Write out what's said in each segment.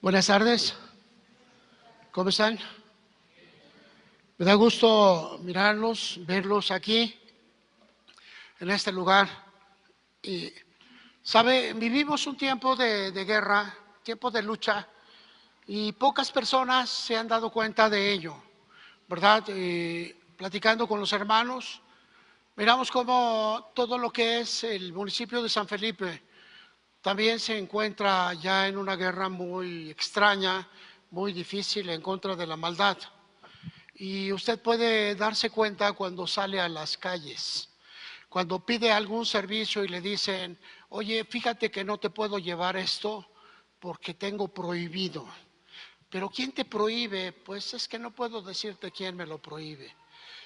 Buenas tardes, ¿cómo están? Me da gusto mirarlos, verlos aquí, en este lugar. Y, sabe, vivimos un tiempo de guerra, tiempo de lucha, y pocas personas se han dado cuenta de ello, ¿verdad? Platicando con los hermanos, miramos cómo todo lo que es el municipio de San Felipe también se encuentra ya en una guerra muy extraña, muy difícil en contra de la maldad. Y usted puede darse cuenta cuando sale a las calles, cuando pide algún servicio y le dicen, oye, fíjate que no te puedo llevar esto porque tengo prohibido. Pero ¿quién te prohíbe? Pues es que no puedo decirte quién me lo prohíbe.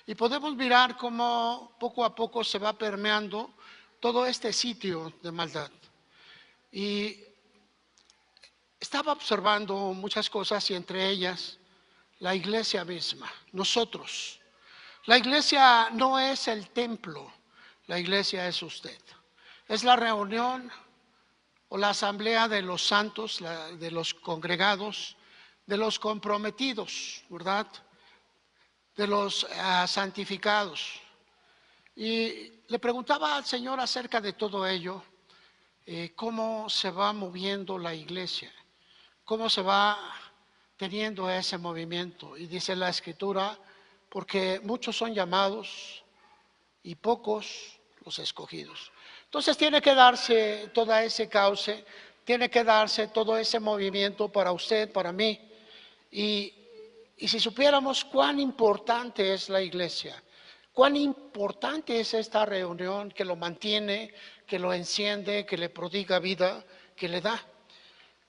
Y podemos mirar cómo poco a poco se va permeando todo este sitio de maldad. Y estaba observando muchas cosas y entre ellas la iglesia misma, nosotros. La iglesia no es el templo, la iglesia es usted. Es la reunión o la asamblea de los santos, de los congregados, de los comprometidos, ¿verdad? De los santificados. Y le preguntaba al Señor acerca de todo ello, cómo se va moviendo la iglesia, cómo se va teniendo ese movimiento. Y dice la Escritura, porque muchos son llamados y pocos los escogidos. Entonces tiene que darse todo ese cauce, tiene que darse todo ese movimiento para usted, para mí. Y si supiéramos cuán importante es la iglesia, cuán importante es esta reunión que lo mantiene, que lo enciende, que le prodiga vida, que le da.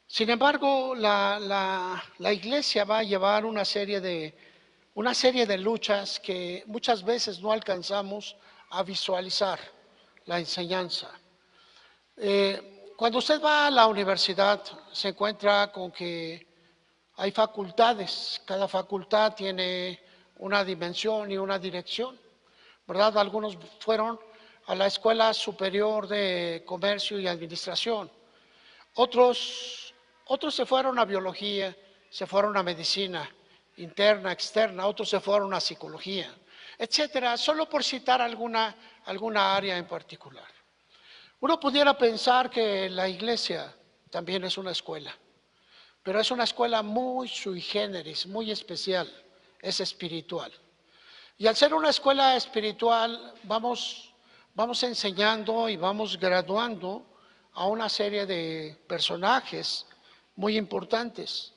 Sin embargo, la iglesia va a llevar una serie de luchas que muchas veces no alcanzamos a visualizar la enseñanza. Cuando usted va a la universidad, se encuentra con que hay facultades, cada facultad tiene una dimensión y una dirección, ¿verdad? Algunos fueron a la Escuela Superior de Comercio y Administración, otros se fueron a biología, se fueron a medicina interna, externa, otros se fueron a psicología, etcétera, solo por citar alguna área en particular. Uno pudiera pensar que la iglesia también es una escuela, pero es una escuela muy sui generis, muy especial, es espiritual. Y al ser una escuela espiritual, vamos enseñando y vamos graduando a una serie de personajes muy importantes,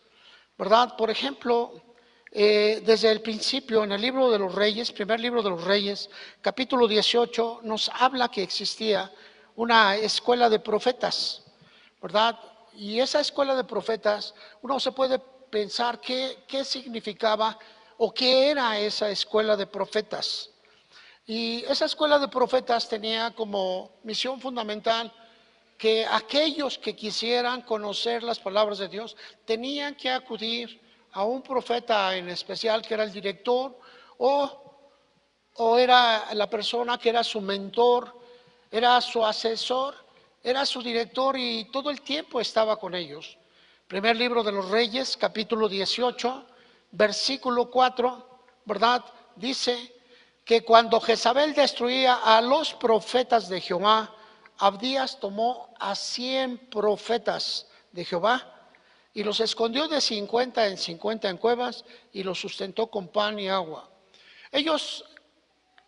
¿verdad? Por ejemplo, desde el principio, en el libro de los Reyes, primer libro de los Reyes, capítulo 18, nos habla que existía una escuela de profetas, ¿verdad? Y esa escuela de profetas, uno se puede pensar qué significaba o qué era esa escuela de profetas. Y esa escuela de profetas tenía como misión fundamental que aquellos que quisieran conocer las palabras de Dios tenían que acudir a un profeta en especial que era el director o era la persona que era su mentor, era su asesor, era su director y todo el tiempo estaba con ellos. Primer libro de los Reyes, capítulo 18, versículo 4, ¿verdad? Dice que cuando Jezabel destruía a los profetas de Jehová, Abdías tomó a 100 profetas de Jehová y los escondió de 50 en 50 en cuevas y los sustentó con pan y agua. Ellos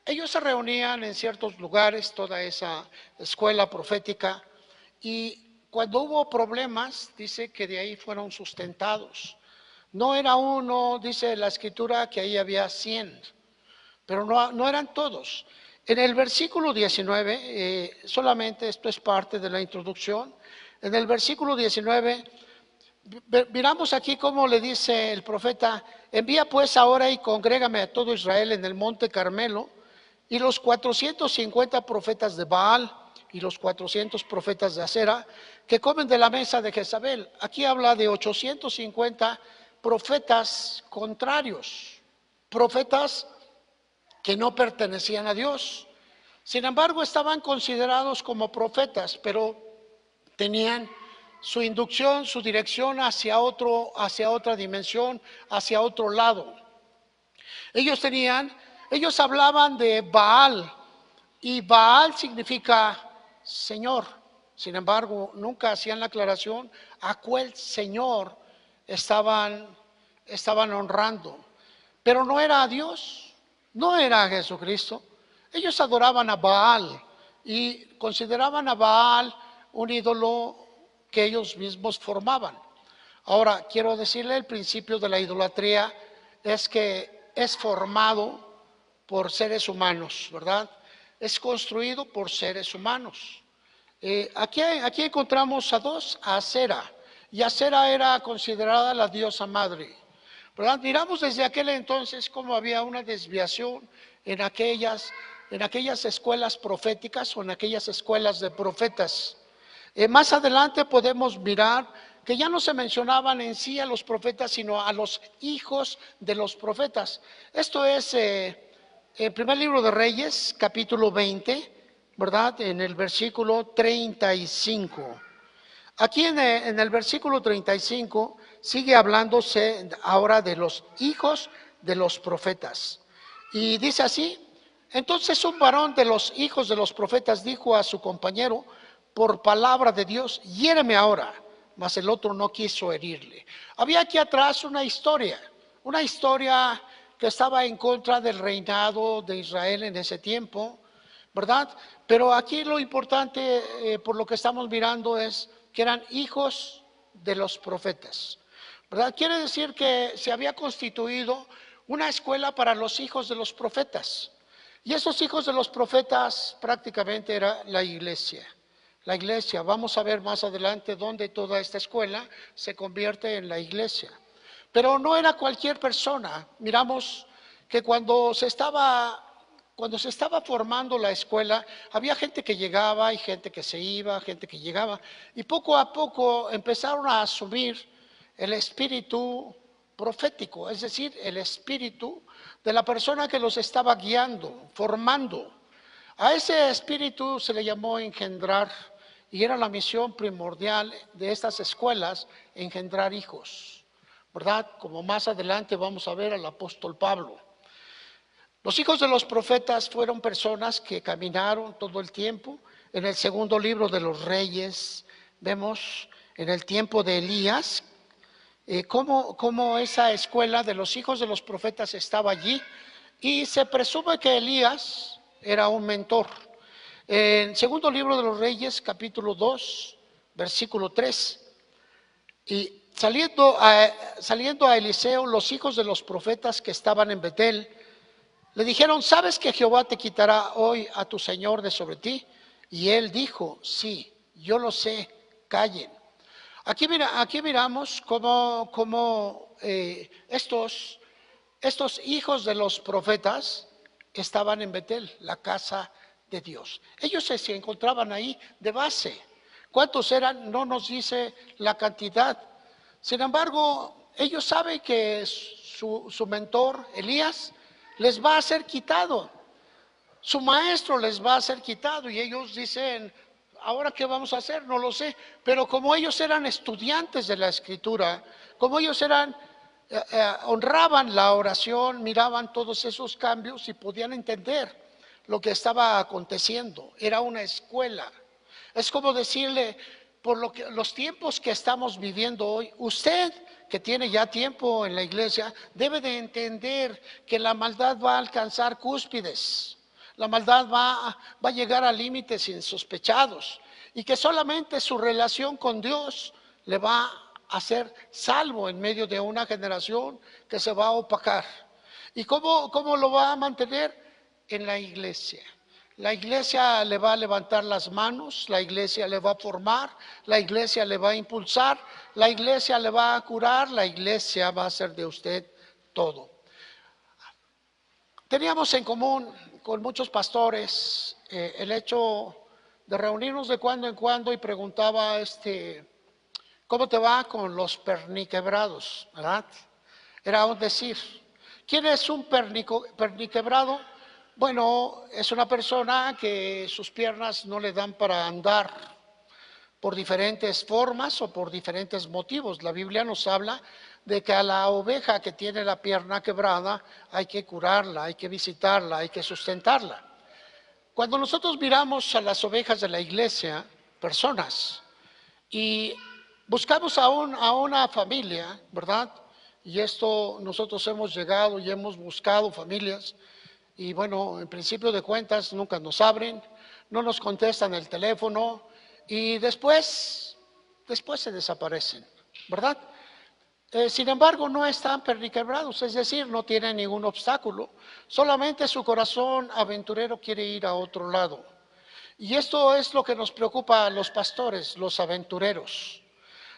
se reunían en ciertos lugares, toda esa escuela profética, y cuando hubo problemas, dice que de ahí fueron sustentados. No era uno, dice la Escritura, que ahí había 100, pero no eran todos. En el versículo 19, solamente esto es parte de la introducción, en el versículo 19, miramos aquí cómo le dice el profeta, envía pues ahora y congrégame a todo Israel en el monte Carmelo, y los 450 profetas de Baal y los 400 profetas de Acera, que comen de la mesa de Jezabel. Aquí habla de 850 profetas contrarios, profetas que no pertenecían a Dios. Sin embargo, estaban considerados como profetas, pero tenían su inducción, su dirección hacia otra dimensión, hacia otro lado. Ellos hablaban de Baal, y Baal significa Señor. Sin embargo, nunca hacían la aclaración a cuál Señor estaban honrando. Pero no era a Dios, no era a Jesucristo. Ellos adoraban a Baal y consideraban a Baal un ídolo que ellos mismos formaban. Ahora, quiero decirle, el principio de la idolatría es que es formado por seres humanos, ¿verdad? Es construido por seres humanos. Aquí encontramos a dos, a Acera, y Acera era considerada la diosa madre, ¿verdad? Miramos desde aquel entonces cómo había una desviación en aquellas escuelas proféticas o en aquellas escuelas de profetas. Más adelante podemos mirar que ya no se mencionaban en sí a los profetas, sino a los hijos de los profetas. Esto es el primer libro de Reyes, capítulo 20, ¿verdad? En el versículo 35. Aquí en el versículo 35 sigue hablándose ahora de los hijos de los profetas. Y dice así: entonces un varón de los hijos de los profetas dijo a su compañero por palabra de Dios: hiéreme ahora. Mas el otro no quiso herirle. Había aquí atrás una historia que estaba en contra del reinado de Israel en ese tiempo, ¿verdad? Pero aquí lo importante, por lo que estamos mirando, es que eran hijos de los profetas, ¿verdad? Quiere decir que se había constituido una escuela para los hijos de los profetas. Y esos hijos de los profetas prácticamente era la iglesia. La iglesia, vamos a ver más adelante dónde toda esta escuela se convierte en la iglesia. Pero no era cualquier persona. Miramos que cuando se estaba formando la escuela, había gente que llegaba y gente que se iba, gente que llegaba. Y poco a poco empezaron a asumir el espíritu profético, es decir, el espíritu de la persona que los estaba guiando, formando. A ese espíritu se le llamó engendrar, y era la misión primordial de estas escuelas, engendrar hijos, ¿verdad? Como más adelante vamos a ver al apóstol Pablo. Los hijos de los profetas fueron personas que caminaron todo el tiempo. En el segundo libro de los Reyes vemos en el tiempo de Elías cómo esa escuela de los hijos de los profetas estaba allí, y se presume que Elías era un mentor. En segundo libro de los Reyes, capítulo 2, versículo 3, y saliendo a Eliseo, los hijos de los profetas que estaban en Betel, le dijeron: ¿sabes que Jehová te quitará hoy a tu señor de sobre ti? Y él dijo: sí, yo lo sé, callen. Aquí miramos cómo estos hijos de los profetas estaban en Betel, la casa de Dios. Ellos se encontraban ahí de base. ¿Cuántos eran? No nos dice la cantidad. Sin embargo, ellos saben que su mentor, Elías, les va a ser quitado. Su maestro les va a ser quitado, y ellos dicen: ¿ahora qué vamos a hacer? No lo sé. Pero como ellos eran estudiantes de la Escritura, como ellos honraban la oración, miraban todos esos cambios y podían entender lo que estaba aconteciendo. Era una escuela. Es como decirle, por los tiempos que estamos viviendo hoy, usted que tiene ya tiempo en la iglesia debe de entender que la maldad va a alcanzar cúspides. La maldad va a llegar a límites insospechados, y que solamente su relación con Dios le va a hacer salvo en medio de una generación que se va a opacar. ¿Y cómo lo va a mantener? En la iglesia. La iglesia le va a levantar las manos, la iglesia le va a formar, la iglesia le va a impulsar, la iglesia le va a curar, la iglesia va a hacer de usted todo. Teníamos en común con muchos pastores el hecho de reunirnos de cuando en cuando, y preguntaba: ¿cómo te va con los perniquebrados? ¿Verdad? Era un decir. ¿Quién es un perniquebrado? Bueno, es una persona que sus piernas no le dan para andar, por diferentes formas o por diferentes motivos. La Biblia nos habla de que a la oveja que tiene la pierna quebrada hay que curarla, hay que visitarla, hay que sustentarla. Cuando nosotros miramos a las ovejas de la iglesia, personas, y buscamos a una familia, ¿verdad? Y esto nosotros hemos llegado y hemos buscado familias y bueno, en principio de cuentas nunca nos abren, no nos contestan el teléfono y después se desaparecen, ¿verdad? Sin embargo, no están perniquebrados, es decir, no tienen ningún obstáculo, solamente su corazón aventurero quiere ir a otro lado. Y esto es lo que nos preocupa a los pastores, los aventureros,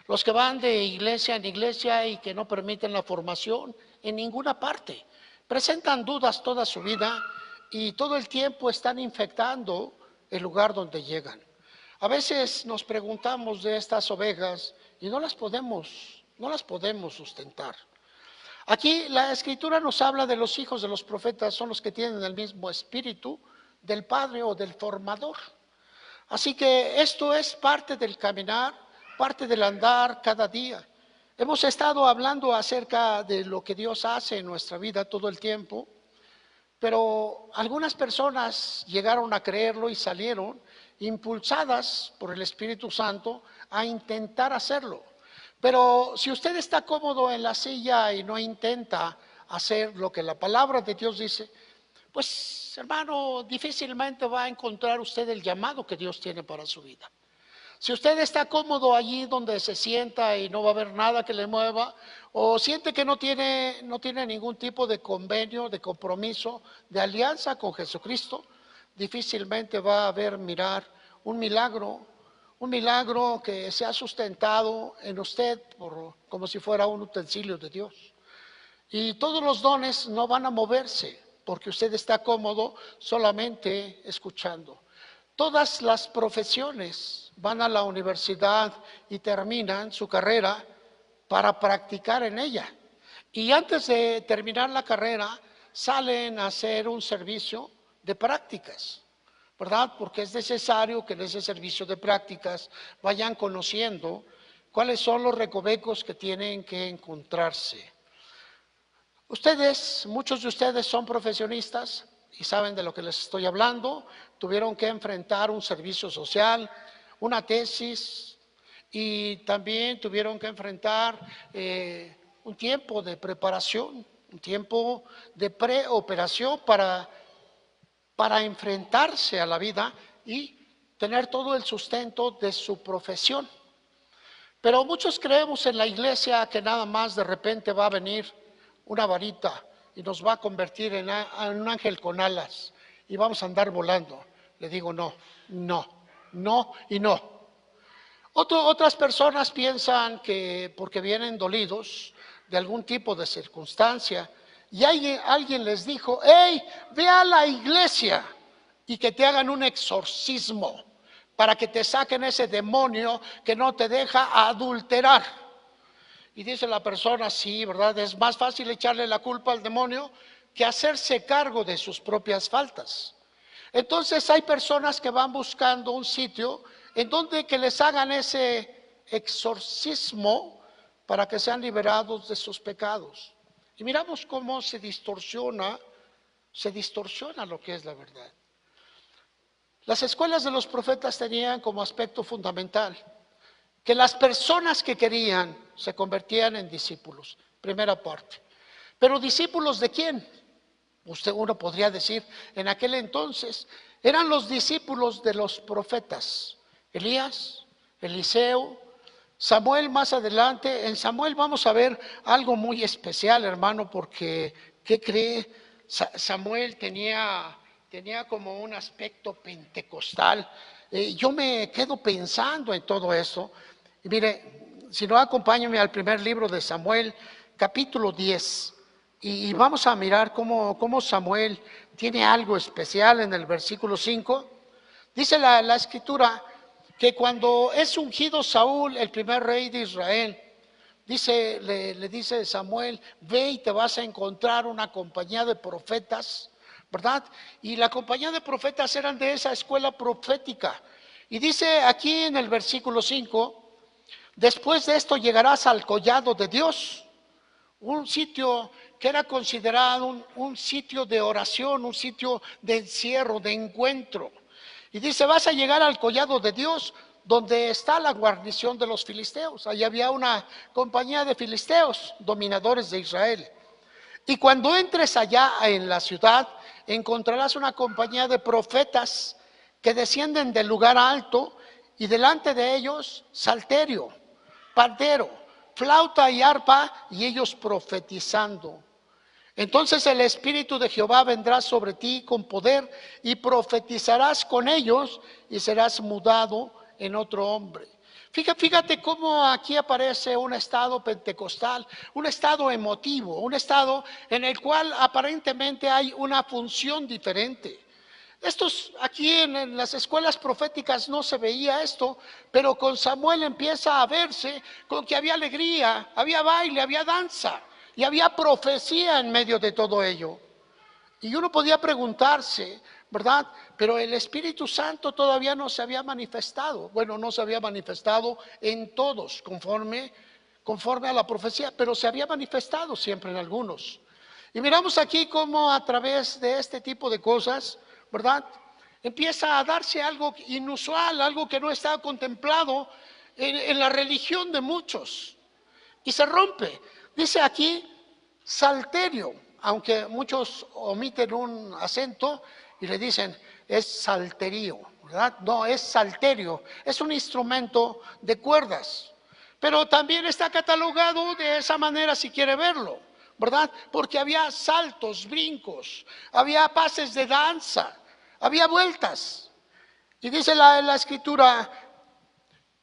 los que van de iglesia en iglesia y que no permiten la formación en ninguna parte. Presentan dudas toda su vida y todo el tiempo están infectando el lugar donde llegan. A veces nos preguntamos de estas ovejas y no las podemos sustentar. Aquí la Escritura nos habla de los hijos de los profetas, son los que tienen el mismo espíritu del Padre o del formador. Así que esto es parte del caminar, parte del andar cada día. Hemos estado hablando acerca de lo que Dios hace en nuestra vida todo el tiempo, pero algunas personas llegaron a creerlo y salieron impulsadas por el Espíritu Santo a intentar hacerlo. Pero si usted está cómodo en la silla y no intenta hacer lo que la palabra de Dios dice, pues hermano, difícilmente va a encontrar usted el llamado que Dios tiene para su vida. Si usted está cómodo allí donde se sienta y no va a haber nada que le mueva, o siente que no tiene ningún tipo de convenio, de compromiso, de alianza con Jesucristo, difícilmente va a haber un milagro que se ha sustentado en usted como si fuera un utensilio de Dios. Y todos los dones no van a moverse porque usted está cómodo solamente escuchando. Todas las profesiones van a la universidad y terminan su carrera para practicar en ella. Y antes de terminar la carrera, salen a hacer un servicio de prácticas, ¿verdad? Porque es necesario que en ese servicio de prácticas vayan conociendo cuáles son los recovecos que tienen que encontrarse. Muchos de ustedes son profesionistas y saben de lo que les estoy hablando, tuvieron que enfrentar un servicio social, una tesis y también tuvieron que enfrentar un tiempo de preparación, un tiempo de preoperación para enfrentarse a la vida y tener todo el sustento de su profesión. Pero muchos creemos en la iglesia que nada más de repente va a venir una varita y nos va a convertir en un ángel con alas y vamos a andar volando. Le digo no y no. Otras personas piensan que porque vienen dolidos de algún tipo de circunstancia y alguien les dijo, hey, ve a la iglesia y que te hagan un exorcismo para que te saquen ese demonio que no te deja adulterar. Y dice la persona, sí, ¿verdad? Es más fácil echarle la culpa al demonio que hacerse cargo de sus propias faltas. Entonces hay personas que van buscando un sitio en donde que les hagan ese exorcismo para que sean liberados de sus pecados. Y miramos cómo se distorsiona lo que es la verdad. Las escuelas de los profetas tenían como aspecto fundamental que las personas que querían se convertían en discípulos, primera parte. Pero ¿discípulos de quién? Uno podría decir, en aquel entonces eran los discípulos de los profetas, Elías, Eliseo, Samuel más adelante. En Samuel vamos a ver algo muy especial, hermano, porque, ¿qué cree? Samuel tenía como un aspecto pentecostal. Yo me quedo pensando en todo eso. Y mire, si no, acompáñenme al primer libro de Samuel, capítulo 10. Y vamos a mirar cómo Samuel tiene algo especial en el versículo 5. Dice la escritura que cuando es ungido Saúl, el primer rey de Israel, le dice Samuel, ve y te vas a encontrar una compañía de profetas, ¿verdad? Y la compañía de profetas eran de esa escuela profética Y dice aquí en el versículo 5, después de esto llegarás al collado de Dios, un sitio que era considerado un sitio de oración, un sitio de encierro, de encuentro. Y dice, vas a llegar al collado de Dios, donde está la guarnición de los filisteos. Allí había una compañía de filisteos, dominadores de Israel. Y cuando entres allá en la ciudad, encontrarás una compañía de profetas que descienden del lugar alto, y delante de ellos salterio, pandero, flauta y arpa, y ellos profetizando. Entonces el Espíritu de Jehová vendrá sobre ti con poder, y profetizarás con ellos, y serás mudado en otro hombre. Fíjate cómo aquí aparece un estado pentecostal, un estado emotivo, un estado en el cual aparentemente hay una función diferente. Aquí en las escuelas proféticas no se veía esto, pero con Samuel empieza a verse con que había alegría, había baile, había danza y había profecía en medio de todo ello. Y uno podía preguntarse, ¿verdad? Pero el Espíritu Santo todavía no se había manifestado. Bueno, no se había manifestado en todos conforme a la profecía, pero se había manifestado siempre en algunos. Y miramos aquí cómo a través de este tipo de cosas, ¿verdad? Empieza a darse algo inusual, algo que no estaba contemplado en la religión de muchos. Y se rompe. Dice aquí, salterio, aunque muchos omiten un acento y le dicen, es salterio, ¿verdad? No, es salterio, es un instrumento de cuerdas. Pero también está catalogado de esa manera si quiere verlo, ¿verdad? Porque había saltos, brincos, había pases de danza, había vueltas. Y dice la escritura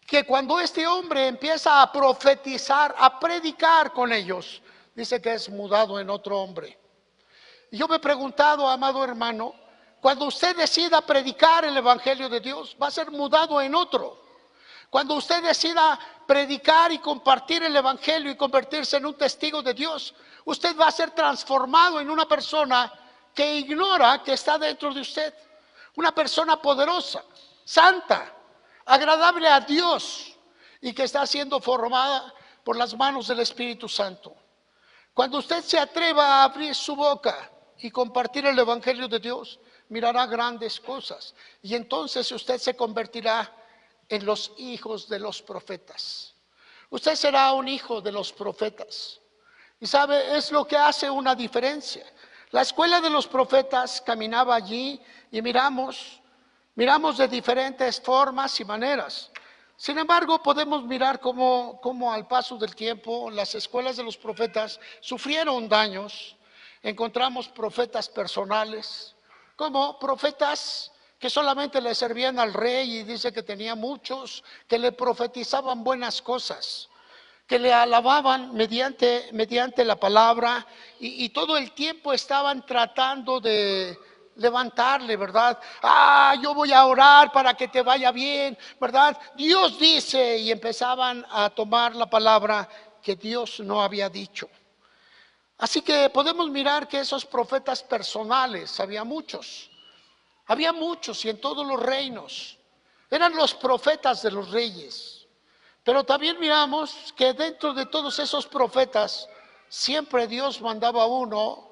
que cuando este hombre empieza a profetizar, a predicar con ellos, dice que es mudado en otro hombre. Y yo me he preguntado, amado hermano, cuando usted decida predicar el Evangelio de Dios, va a ser mudado en otro. Cuando usted decida predicar y compartir el Evangelio y convertirse en un testigo de Dios, usted va a ser transformado en una persona que ignora que está dentro de usted. Una persona poderosa, santa, agradable a Dios y que está siendo formada por las manos del Espíritu Santo. Cuando usted se atreva a abrir su boca y compartir el Evangelio de Dios, mirará grandes cosas y entonces usted se convertirá en los hijos de los profetas. Usted será un hijo de los profetas. Y sabe, es lo que hace una diferencia. La escuela de los profetas caminaba allí y miramos de diferentes formas y maneras. Sin embargo, podemos mirar cómo al paso del tiempo las escuelas de los profetas sufrieron daños. Encontramos profetas personales, como profetas que solamente le servían al rey, y dice que tenía muchos que le profetizaban buenas cosas, que le alababan mediante la palabra, y todo el tiempo estaban tratando de levantarle, ¿verdad? Yo voy a orar para que te vaya bien, ¿verdad? Dios dice, y empezaban a tomar la palabra que Dios no había dicho. Así que podemos mirar que esos profetas personales, había muchos y en todos los reinos, eran los profetas de los reyes. Pero también miramos que dentro de todos esos profetas, siempre Dios mandaba uno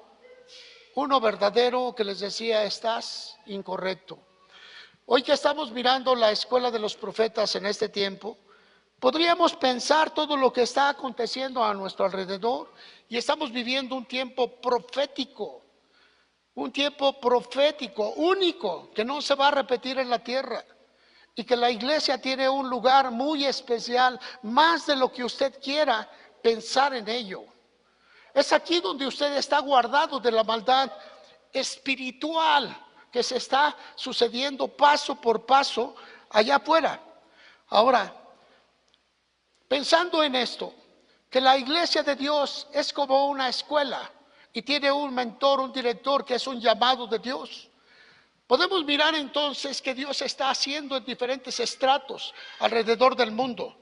verdadero que les decía, estás incorrecto. Hoy que estamos mirando la escuela de los profetas en este tiempo, podríamos pensar todo lo que está aconteciendo a nuestro alrededor y estamos viviendo un tiempo profético único, que no se va a repetir en la tierra, y que la iglesia tiene un lugar muy especial, más de lo que usted quiera pensar en ello. Es aquí donde usted está guardado de la maldad espiritual que se está sucediendo paso por paso allá afuera. Ahora, pensando en esto, que la iglesia de Dios es como una escuela y tiene un mentor, un director que es un llamado de Dios, podemos mirar entonces que Dios está haciendo en diferentes estratos alrededor del mundo.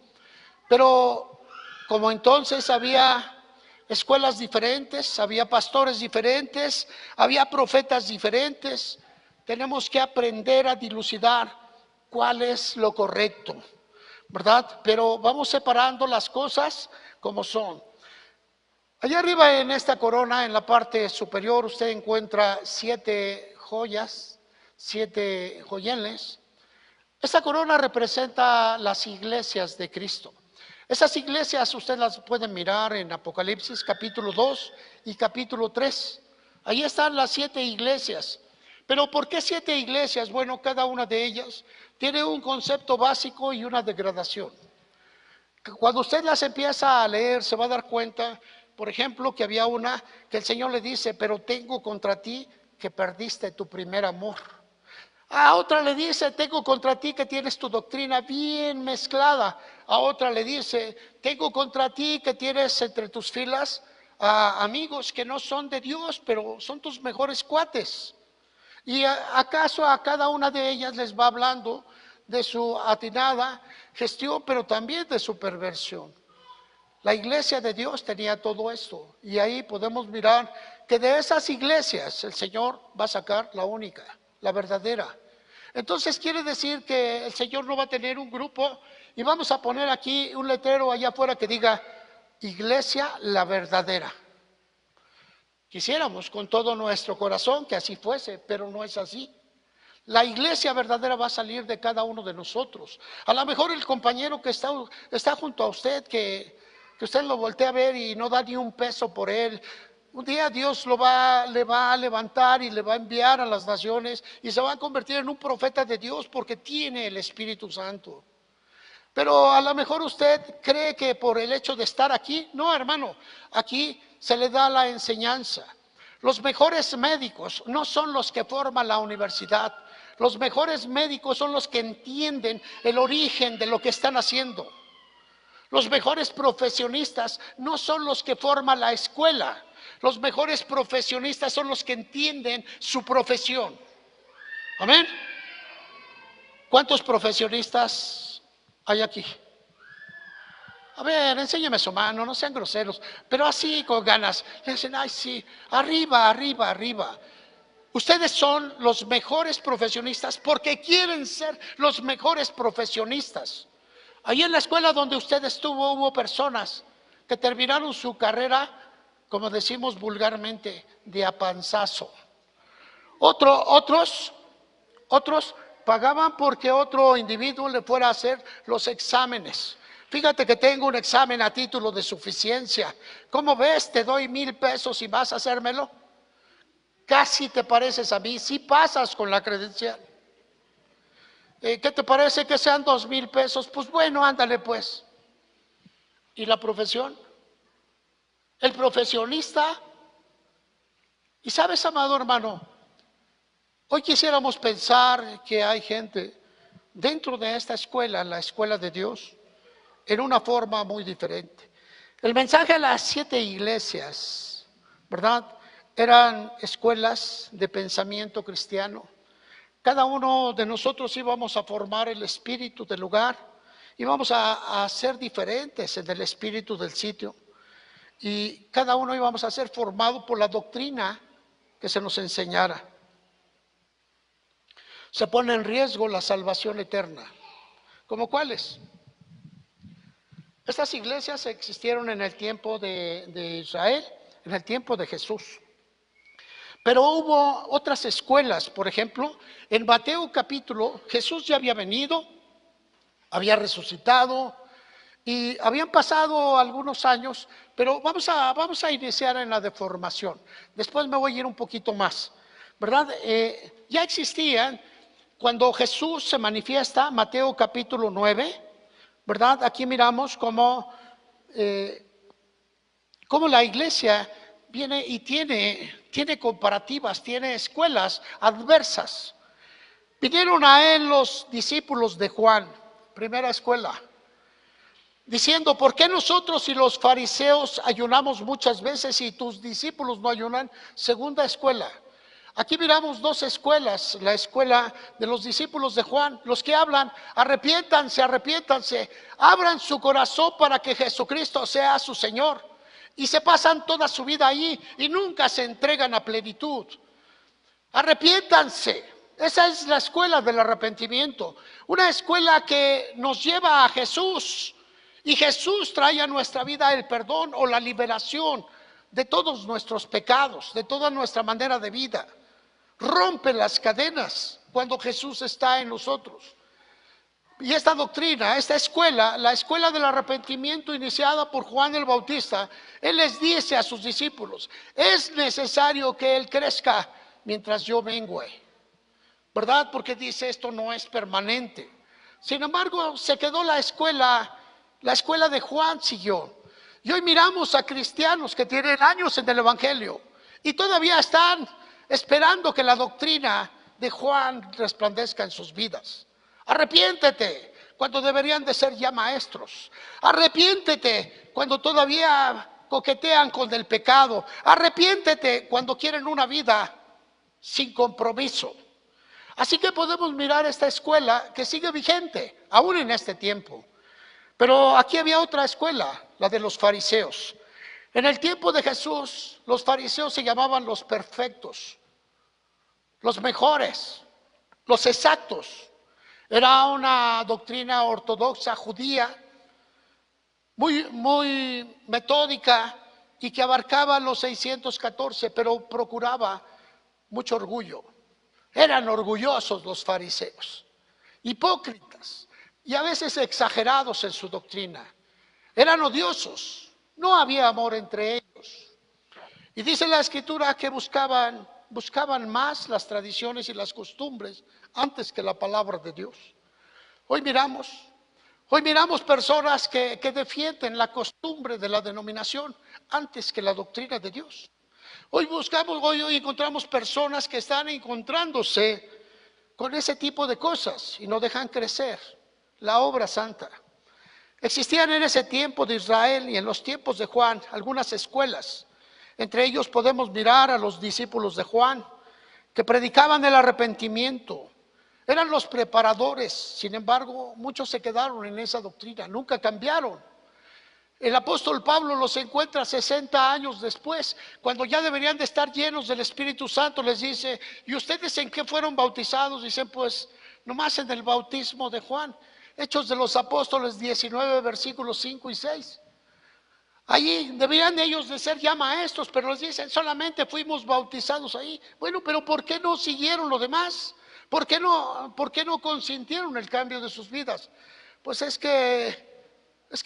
Pero como entonces había escuelas diferentes, había pastores diferentes, había profetas diferentes, tenemos que aprender a dilucidar cuál es lo correcto, ¿verdad? Pero vamos separando las cosas como son. Allá arriba en esta corona, en la parte superior, usted encuentra 7 joyas, 7 joyeles. Esta corona representa las iglesias de Cristo. Esas iglesias usted las puede mirar en Apocalipsis capítulo 2 y capítulo 3. Ahí están las 7 iglesias. Pero ¿por qué 7 iglesias? Bueno, cada una de ellas tiene un concepto básico y una degradación. Cuando usted las empieza a leer, se va a dar cuenta, por ejemplo, que había una que el Señor le dice, pero tengo contra ti que perdiste tu primer amor. A otra le dice, tengo contra ti que tienes tu doctrina bien mezclada. A otra le dice, tengo contra ti que tienes entre tus filas amigos que no son de Dios, pero son tus mejores cuates. Y acaso a cada una de ellas les va hablando de su atinada gestión, pero también de su perversión. La iglesia de Dios tenía todo esto. Y ahí podemos mirar que de esas iglesias el Señor va a sacar la única, la verdadera. Entonces quiere decir que el Señor no va a tener un grupo y vamos a poner aquí un letrero allá afuera que diga Iglesia la verdadera. Quisiéramos con todo nuestro corazón que así fuese, pero no es así. La iglesia verdadera va a salir de cada uno de nosotros. A lo mejor el compañero que está junto a usted, que usted lo voltea a ver y no da ni un peso por él. Un día Dios le va a levantar y le va a enviar a las naciones y se va a convertir en un profeta de Dios porque tiene el Espíritu Santo. Pero a lo mejor usted cree que por el hecho de estar aquí, no hermano, aquí se le da la enseñanza. Los mejores médicos no son los que forman la universidad, los mejores médicos son los que entienden el origen de lo que están haciendo. Los mejores profesionistas no son los que forman la escuela, los mejores profesionistas son los que entienden su profesión. Amén. ¿Cuántos profesionistas hay aquí? A ver, enséñame su mano, no sean groseros, pero así con ganas. Le dicen, ay sí, arriba, arriba, arriba. Ustedes son los mejores profesionistas porque quieren ser los mejores profesionistas. Ahí en la escuela donde usted estuvo hubo personas que terminaron su carrera, como decimos vulgarmente, de a panzazo. Otros pagaban porque otro individuo le fuera a hacer los exámenes. Fíjate que tengo un examen a título de suficiencia. ¿Cómo ves? Te doy 1,000 pesos y vas a hacérmelo. Casi te pareces a mí, si pasas con la credencial. ¿Qué te parece que sean 2,000 pesos? Pues bueno, ándale pues. ¿Y la profesión? El profesionista. Y sabes, amado hermano, hoy quisiéramos pensar que hay gente dentro de esta escuela, la escuela de Dios, en una forma muy diferente. El mensaje a las 7 iglesias, ¿verdad? Eran escuelas de pensamiento cristiano. Cada uno de nosotros íbamos a formar el espíritu del lugar, íbamos a ser diferentes en el espíritu del sitio y cada uno íbamos a ser formado por la doctrina que se nos enseñara. Se pone en riesgo la salvación eterna. ¿Cómo cuáles? Estas iglesias existieron en el tiempo de Israel, en el tiempo de Jesús. Pero hubo otras escuelas, por ejemplo, en Mateo capítulo, Jesús ya había venido, había resucitado y habían pasado algunos años, pero vamos a iniciar en la deformación. Después me voy a ir un poquito más, ¿verdad? Ya existían, cuando Jesús se manifiesta, Mateo capítulo 9, ¿verdad? Aquí miramos cómo la iglesia viene y tiene comparativas, tiene escuelas adversas. Vinieron a él los discípulos de Juan, primera escuela, diciendo, ¿por qué nosotros y los fariseos ayunamos muchas veces y tus discípulos no ayunan? Segunda escuela. Aquí miramos 2 escuelas, la escuela de los discípulos de Juan, los que hablan, arrepiéntanse, abran su corazón para que Jesucristo sea su Señor. Y se pasan toda su vida ahí y nunca se entregan a plenitud. Arrepiéntanse. Esa es la escuela del arrepentimiento, una escuela que nos lleva a Jesús, y Jesús trae a nuestra vida el perdón o la liberación de todos nuestros pecados, de toda nuestra manera de vida. Rompe las cadenas cuando Jesús está en nosotros. Y esta doctrina, esta escuela, la escuela del arrepentimiento iniciada por Juan el Bautista, él les dice a sus discípulos: es necesario que él crezca mientras yo mengüe, ¿verdad? Porque dice, esto no es permanente. Sin embargo, se quedó la escuela de Juan siguió. Y hoy miramos a cristianos que tienen años en el Evangelio y todavía están esperando que la doctrina de Juan resplandezca en sus vidas. Arrepiéntete cuando deberían de ser ya maestros. Arrepiéntete cuando todavía coquetean con el pecado. Arrepiéntete cuando quieren una vida sin compromiso. Así que podemos mirar esta escuela que sigue vigente aún en este tiempo. Pero aquí había otra escuela, la de los fariseos. En el tiempo de Jesús, los fariseos se llamaban los perfectos, los mejores, los exactos. Era una doctrina ortodoxa judía, muy metódica, y que abarcaba los 614, pero procuraba mucho orgullo. Eran orgullosos los fariseos, hipócritas y a veces exagerados en su doctrina. Eran odiosos, no había amor entre ellos. Y dice la Escritura que buscaban más las tradiciones y las costumbres antes que la palabra de Dios. Hoy miramos personas que defienden la costumbre de la denominación antes que la doctrina de Dios. Hoy encontramos personas que están encontrándose con ese tipo de cosas y no dejan crecer la obra santa. Existían en ese tiempo de Israel y en los tiempos de Juan algunas escuelas. Entre ellos podemos mirar a los discípulos de Juan, que predicaban el arrepentimiento. Eran los preparadores. Sin embargo, muchos se quedaron en esa doctrina, nunca cambiaron. El apóstol Pablo los encuentra 60 años después, cuando ya deberían de estar llenos del Espíritu Santo. Les dice: ¿y ustedes en qué fueron bautizados? Dicen: pues nomás en el bautismo de Juan. Hechos de los Apóstoles 19, versículos 5 y 6. Allí deberían ellos de ser ya maestros, pero les dicen: solamente fuimos bautizados ahí. Bueno, pero ¿por qué no siguieron lo demás? ¿Por qué no consintieron el cambio de sus vidas? Pues es que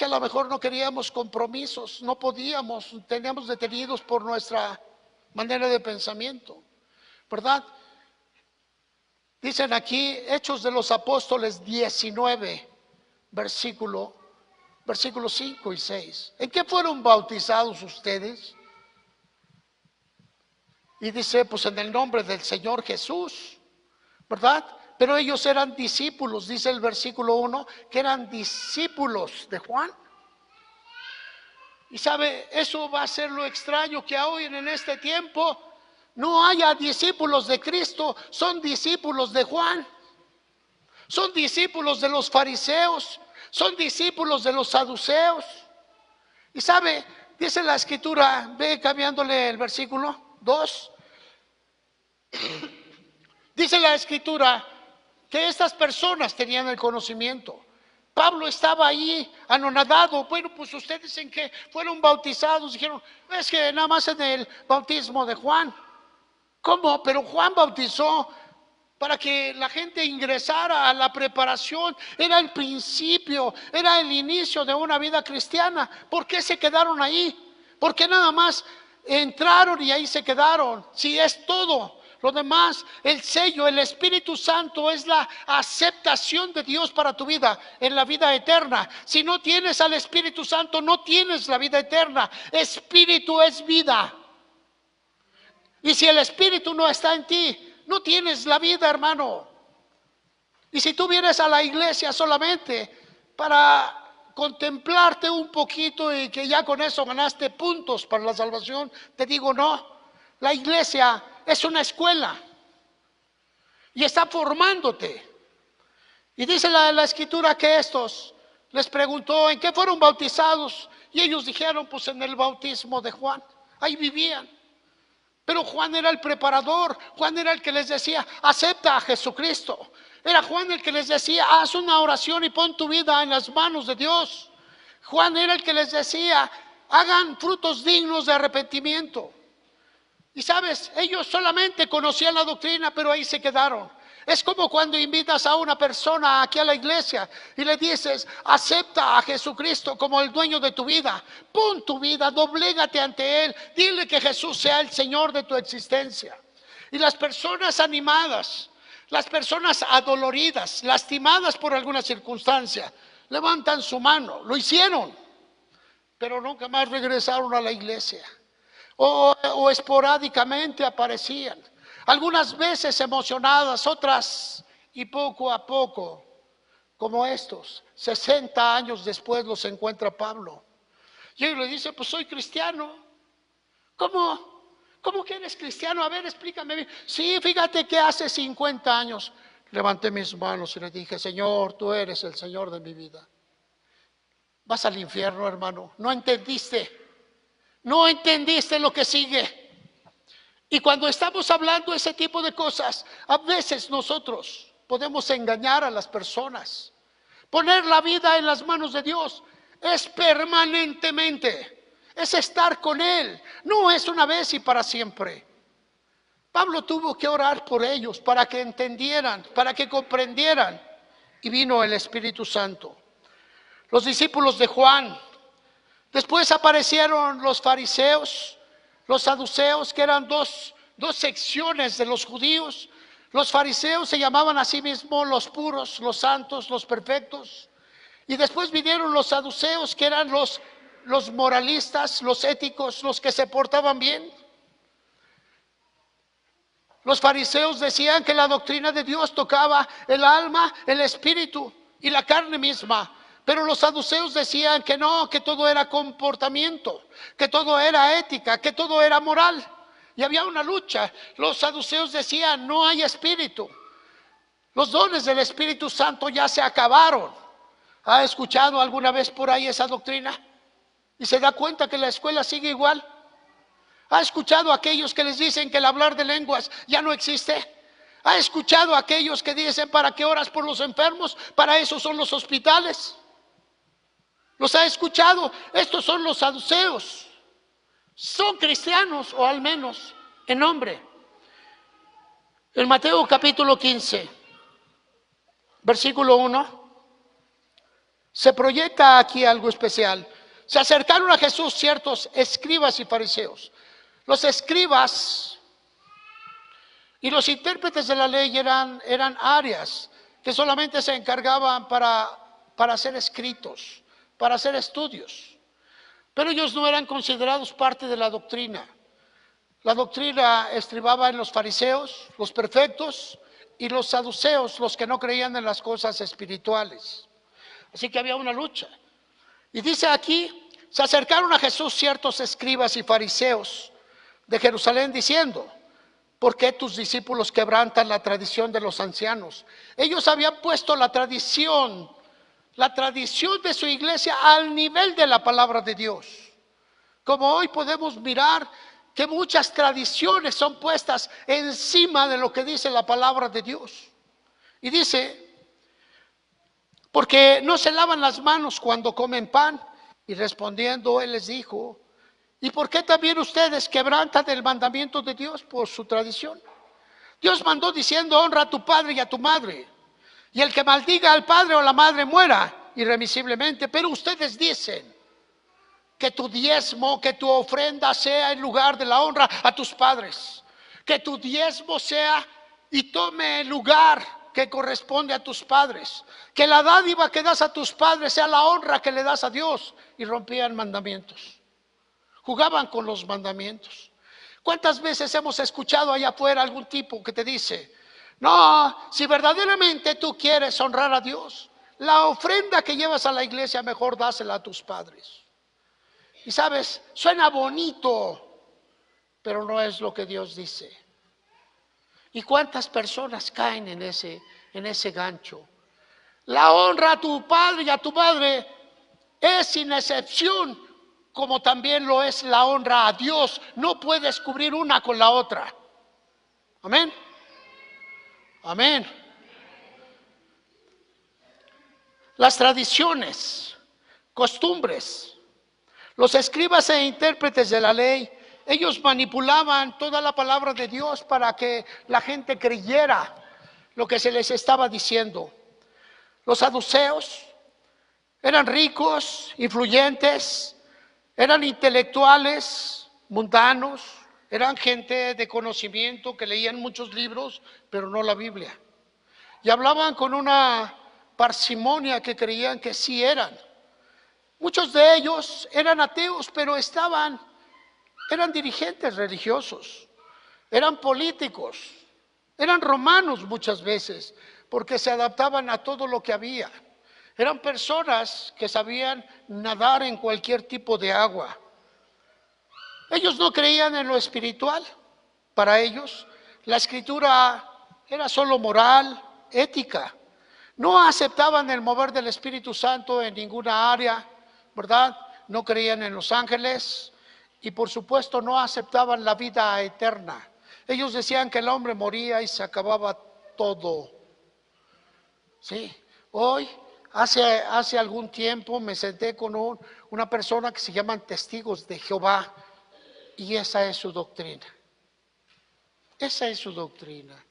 a lo mejor no queríamos compromisos, no podíamos, teníamos detenidos por nuestra manera de pensamiento, ¿verdad? Dicen aquí, Hechos de los Apóstoles 19, versículos 5 y 6. ¿En qué fueron bautizados ustedes? Y dice: pues en el nombre del Señor Jesús, ¿verdad? Pero ellos eran discípulos, dice el versículo 1, que eran discípulos de Juan. Y sabe, eso va a ser lo extraño, que hoy en este tiempo no haya discípulos de Cristo, son discípulos de Juan, son discípulos de los fariseos, son discípulos de los saduceos. Y sabe, dice la Escritura, ve cambiándole el versículo 2, dice la Escritura que estas personas tenían el conocimiento. Pablo estaba ahí anonadado. Bueno, pues ustedes en qué fueron bautizados. Dijeron: es que nada más en el bautismo de Juan. ¿Cómo? Pero Juan bautizó para que la gente ingresara a la preparación. Era el principio, era el inicio de una vida cristiana. ¿Por qué se quedaron ahí? ¿Por qué nada más entraron y ahí se quedaron? Si es todo lo demás, el sello, el Espíritu Santo es la aceptación de Dios para tu vida, en la vida eterna. Si no tienes al Espíritu Santo, no tienes la vida eterna. Espíritu es vida. Y si el Espíritu no está en ti, no tienes la vida, hermano. Y si tú vienes a la iglesia solamente para contemplarte un poquito y que ya con eso ganaste puntos para la salvación, te digo: no. La iglesia es una escuela y está formándote. Y dice la Escritura que estos les preguntó: ¿en qué fueron bautizados? Y ellos dijeron: pues en el bautismo de Juan. Ahí vivían. Pero Juan era el preparador, Juan era el que les decía, acepta a Jesucristo. Era Juan el que les decía, haz una oración y pon tu vida en las manos de Dios. Juan era el que les decía, hagan frutos dignos de arrepentimiento. Y sabes, ellos solamente conocían la doctrina, pero ahí se quedaron. Es como cuando invitas a una persona aquí a la iglesia y le dices, acepta a Jesucristo como el dueño de tu vida. Pon tu vida, doblégate ante Él. Dile que Jesús sea el Señor de tu existencia. Y las personas animadas, las personas adoloridas, lastimadas por alguna circunstancia, levantan su mano. Lo hicieron, pero nunca más regresaron a la iglesia. O esporádicamente aparecían. Algunas veces emocionadas, otras y poco a poco, como estos. 60 años después los encuentra Pablo. Y él le dice, pues soy cristiano. ¿Cómo que eres cristiano? A ver, explícame bien. Sí, fíjate que hace 50 años levanté mis manos y le dije, Señor, tú eres el Señor de mi vida. Vas al infierno, hermano. No entendiste lo que sigue. Y cuando estamos hablando ese tipo de cosas, a veces nosotros podemos engañar a las personas. Poner la vida en las manos de Dios es permanentemente, es estar con Él, no es una vez y para siempre. Pablo tuvo que orar por ellos para que entendieran, para que comprendieran, y vino el Espíritu Santo. Los discípulos de Juan, después aparecieron los fariseos, los saduceos, que eran dos secciones de los judíos. Los fariseos se llamaban a sí mismos los puros, los santos, los perfectos. Y después vinieron los saduceos, que eran los moralistas, los éticos, los que se portaban bien. Los fariseos decían que la doctrina de Dios tocaba el alma, el espíritu y la carne misma. Pero los saduceos decían que no, que todo era comportamiento, que todo era ética, que todo era moral. Y había una lucha. Los saduceos decían, no hay espíritu. Los dones del Espíritu Santo ya se acabaron. ¿Ha escuchado alguna vez por ahí esa doctrina? Y se da cuenta que la escuela sigue igual. ¿Ha escuchado a aquellos que les dicen que el hablar de lenguas ya no existe? ¿Ha escuchado a aquellos que dicen, ¿para qué oras por los enfermos? Para eso son los hospitales. ¿Los ha escuchado? Estos son los saduceos. Son cristianos, o al menos en nombre. En Mateo capítulo 15, versículo 1, se proyecta aquí algo especial. Se acercaron a Jesús ciertos escribas y fariseos. Los escribas y los intérpretes de la ley eran áreas que solamente se encargaban para hacer escritos, para hacer estudios. Pero ellos no eran considerados parte de la doctrina. La doctrina estribaba en los fariseos, los perfectos, y los saduceos, los que no creían en las cosas espirituales. Así que había una lucha. Y dice aquí, se acercaron a Jesús ciertos escribas y fariseos de Jerusalén diciendo, ¿por qué tus discípulos quebrantan la tradición de los ancianos? Ellos habían puesto la tradición de su iglesia al nivel de la palabra de Dios. Como hoy podemos mirar que muchas tradiciones son puestas encima de lo que dice la palabra de Dios. Y dice, porque no se lavan las manos cuando comen pan. Y respondiendo él les dijo, ¿y por qué también ustedes quebrantan el mandamiento de Dios por su tradición? Dios mandó diciendo, honra a tu padre y a tu madre. Y el que maldiga al padre o la madre muera irremisiblemente. Pero ustedes dicen que tu diezmo, que tu ofrenda sea en lugar de la honra a tus padres. Que tu diezmo sea y tome el lugar que corresponde a tus padres. Que la dádiva que das a tus padres sea la honra que le das a Dios. Y rompían mandamientos. Jugaban con los mandamientos. ¿Cuántas veces hemos escuchado allá afuera algún tipo que te dice, no, si verdaderamente tú quieres honrar a Dios, la ofrenda que llevas a la iglesia mejor dásela a tus padres? Y sabes, suena bonito, pero no es lo que Dios dice. ¿Y cuántas personas caen en ese gancho? La honra a tu padre y a tu madre es sin excepción como también lo es la honra a Dios. No puedes cubrir una con la otra. Amén. Amén. Las tradiciones, costumbres, los escribas e intérpretes de la ley, ellos manipulaban toda la palabra de Dios para que la gente creyera lo que se les estaba diciendo. Los saduceos eran ricos, influyentes, eran intelectuales, mundanos, eran gente de conocimiento que leían muchos libros, pero no la Biblia. Y hablaban con una parsimonia que creían que sí eran. Muchos de ellos eran ateos, pero eran dirigentes religiosos, eran políticos, eran romanos muchas veces, porque se adaptaban a todo lo que había. Eran personas que sabían nadar en cualquier tipo de agua. Ellos no creían en lo espiritual. Para ellos, la escritura era solo moral, ética. No aceptaban el mover del Espíritu Santo en ninguna área, ¿verdad? No creían en los ángeles y por supuesto no aceptaban la vida eterna. Ellos decían que el hombre moría y se acababa todo. Sí, hoy, hace algún tiempo me senté con una persona que se llaman testigos de Jehová y esa es su doctrina. Esa es su doctrina.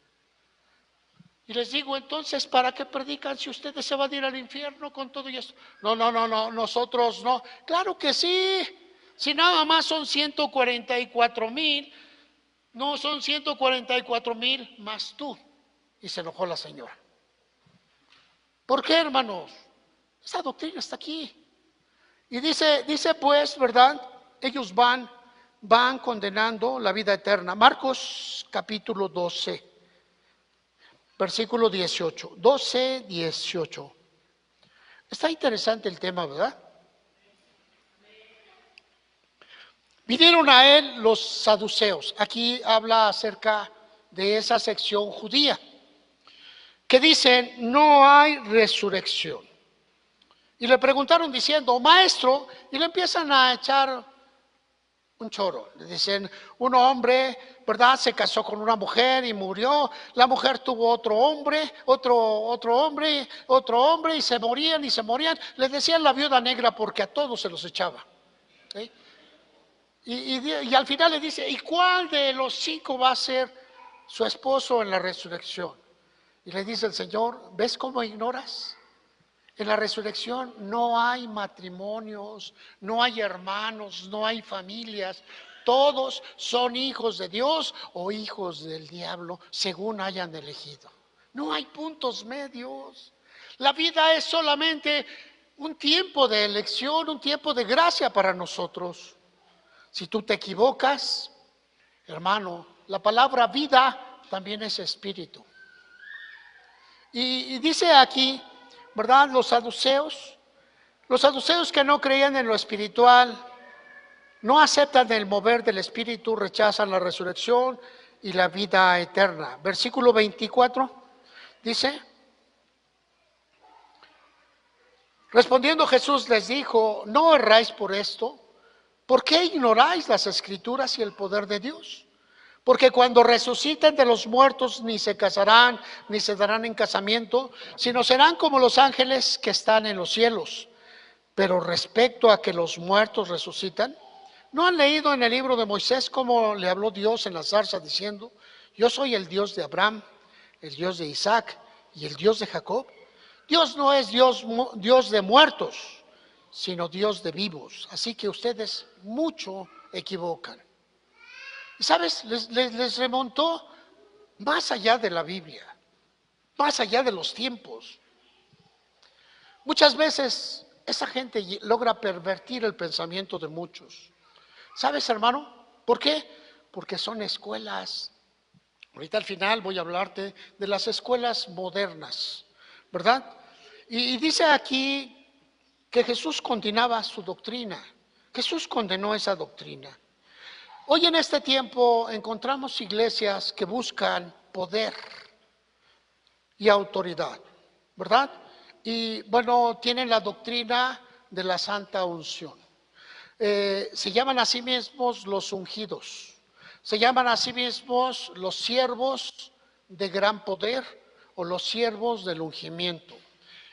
Y les digo, entonces, ¿para qué predican si ustedes se van a ir al infierno con todo y esto? No, nosotros no. Claro que sí. Si nada más son 144,000, no son 144,000 más tú. Y se enojó la señora. ¿Por qué, hermanos? Esa doctrina está aquí. Y dice pues, ¿verdad? Ellos van condenando la vida eterna. Marcos capítulo 12. Versículo 18, 12, 18. Está interesante el tema, ¿verdad? Vinieron a él los saduceos. Aquí habla acerca de esa sección judía, que dicen, no hay resurrección. Y le preguntaron diciendo, maestro, y le empiezan a echar un choro. Le dicen, un hombre, ¿verdad? Se casó con una mujer y murió. La mujer tuvo otro hombre, otro hombre y se morían. Les decían la viuda negra porque a todos se los echaba. ¿Sí? Y al final le dice, ¿y cuál de los 5 va a ser su esposo en la resurrección? Y le dice el Señor, ¿ves cómo ignoras? En la resurrección no hay matrimonios, no hay hermanos, no hay familias. Todos son hijos de Dios o hijos del diablo, según hayan elegido. No hay puntos medios. La vida es solamente un tiempo de elección, un tiempo de gracia para nosotros. Si tú te equivocas, hermano, la palabra vida también es espíritu. Y dice aquí, ¿verdad? Los saduceos que no creían en lo espiritual, no aceptan el mover del espíritu, rechazan la resurrección y la vida eterna. Versículo 24 dice, respondiendo Jesús les dijo, no erráis por esto, ¿por qué ignoráis las escrituras y el poder de Dios? Porque cuando resuciten de los muertos ni se casarán, ni se darán en casamiento, sino serán como los ángeles que están en los cielos. Pero respecto a que los muertos resucitan, ¿no han leído en el libro de Moisés cómo le habló Dios en la zarza diciendo, yo soy el Dios de Abraham, el Dios de Isaac y el Dios de Jacob? Dios no es Dios de muertos, sino Dios de vivos. Así que ustedes mucho equivocan. Y sabes, les remontó más allá de la Biblia, más allá de los tiempos. Muchas veces esa gente logra pervertir el pensamiento de muchos. ¿Sabes, hermano? ¿Por qué? Porque son escuelas. Ahorita al final voy a hablarte de las escuelas modernas, ¿verdad? Y dice aquí que Jesús condenaba su doctrina. Jesús condenó esa doctrina. Hoy en este tiempo encontramos iglesias que buscan poder y autoridad, ¿verdad? Y bueno, tienen la doctrina de la santa unción. Se llaman a sí mismos los ungidos, se llaman a sí mismos los siervos de gran poder o los siervos del ungimiento.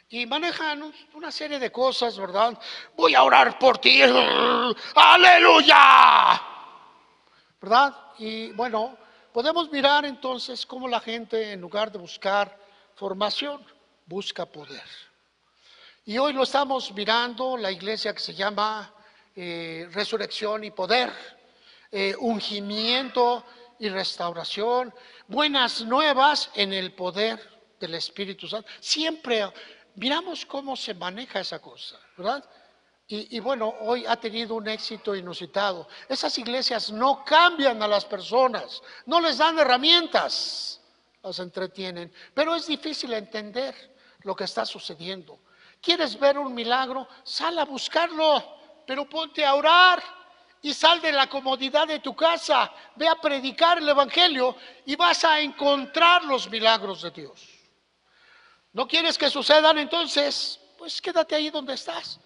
Y manejan una serie de cosas, ¿verdad? Voy a orar por ti, aleluya, ¿verdad? Y bueno, podemos mirar entonces cómo la gente, en lugar de buscar formación, busca poder. Y hoy lo estamos mirando, la iglesia que se llama Resurrección y Poder, ungimiento y restauración, buenas nuevas en el poder del Espíritu Santo. Siempre miramos cómo se maneja esa cosa, ¿verdad? Y bueno, hoy ha tenido un éxito inusitado. Esas iglesias no cambian a las personas, no les dan herramientas, las entretienen, pero es difícil entender lo que está sucediendo. ¿Quieres ver un milagro? Sal a buscarlo, pero ponte a orar y sal de la comodidad de tu casa. Ve a predicar el evangelio y vas a encontrar los milagros de Dios. ¿No quieres que sucedan? Entonces, pues quédate ahí donde estás.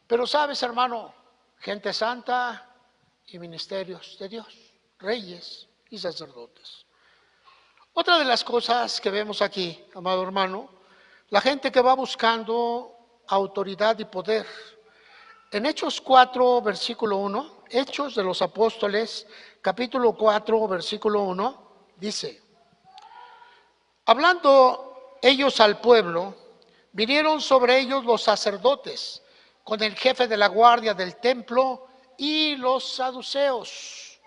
Pero sabes, hermano, gente santa y ministerios de Dios, reyes y sacerdotes. Otra de las cosas que vemos aquí, amado hermano, la gente que va buscando autoridad y poder. En Hechos 4, versículo 1, Hechos de los Apóstoles, capítulo 4, versículo 1, dice: hablando ellos al pueblo, vinieron sobre ellos los sacerdotes, con el jefe de la guardia del templo y los saduceos,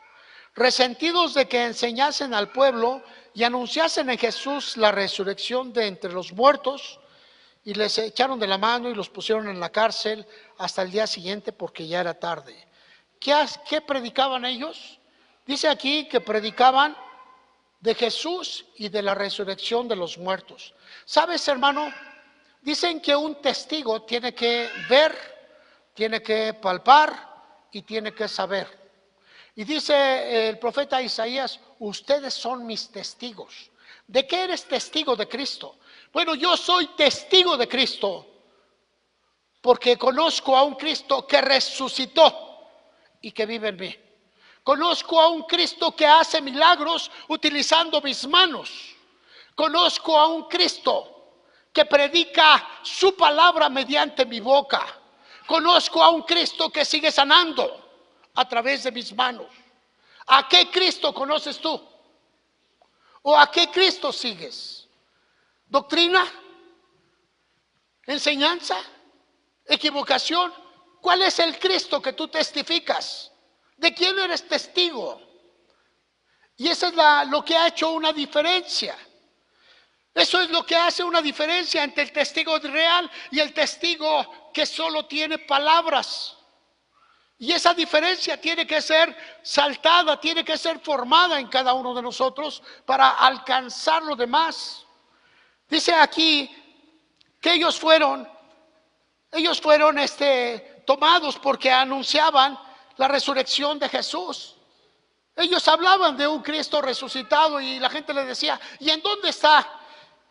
resentidos de que enseñasen al pueblo y anunciasen en Jesús la resurrección de entre los muertos, y les echaron de la mano y los pusieron en la cárcel hasta el día siguiente, porque ya era tarde. ¿Qué predicaban ellos? Dice aquí que predicaban de Jesús y de la resurrección de los muertos. ¿Sabes, hermano? Dicen que un testigo tiene que ver, tiene que palpar y tiene que saber. Y dice el profeta Isaías: ustedes son mis testigos. ¿De qué eres testigo? De Cristo. Bueno, yo soy testigo de Cristo porque conozco a un Cristo que resucitó y que vive en mí. Conozco a un Cristo que hace milagros utilizando mis manos. Conozco a un Cristo que predica su palabra mediante mi boca. Conozco a un Cristo que sigue sanando a través de mis manos. ¿A qué Cristo conoces tú? ¿O a qué Cristo sigues? ¿Doctrina? ¿Enseñanza? ¿Equivocación? ¿Cuál es el Cristo que tú testificas? ¿De quién eres testigo? Y eso es lo que ha hecho una diferencia. Eso es lo que hace una diferencia entre el testigo real y el testigo que solo tiene palabras. Y esa diferencia tiene que ser saltada, tiene que ser formada en cada uno de nosotros para alcanzar lo demás. Dice aquí que ellos fueron tomados porque anunciaban la resurrección de Jesús. Ellos hablaban de un Cristo resucitado y la gente le decía: ¿y en dónde está?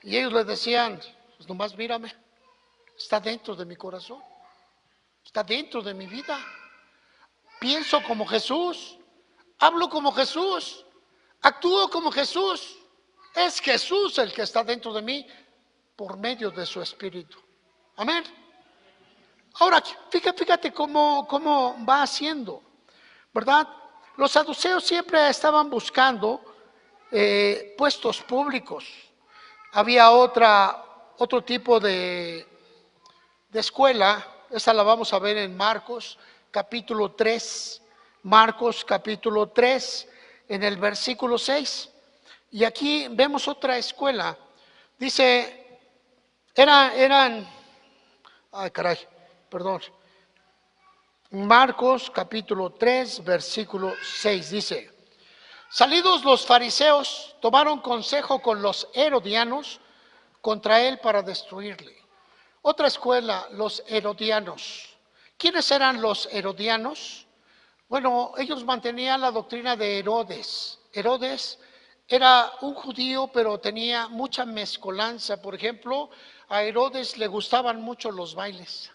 Y ellos les decían: pues nomás mírame, está dentro de mi corazón, está dentro de mi vida. Pienso como Jesús, hablo como Jesús, actúo como Jesús. Es Jesús el que está dentro de mí por medio de su Espíritu. Amén. Ahora, fíjate cómo va haciendo, ¿verdad? Los saduceos siempre estaban buscando puestos públicos. Había otro tipo de escuela. Esta la vamos a ver en Marcos capítulo 3. Marcos capítulo 3, en el versículo 6. Y aquí vemos otra escuela. Dice, Marcos capítulo 3, versículo 6 dice: salidos los fariseos, tomaron consejo con los herodianos contra él para destruirle. Otra escuela, los herodianos. ¿Quiénes eran los herodianos? Bueno, ellos mantenían la doctrina de Herodes. Herodes era un judío, pero tenía mucha mezcolanza. Por ejemplo, a Herodes le gustaban mucho los bailes.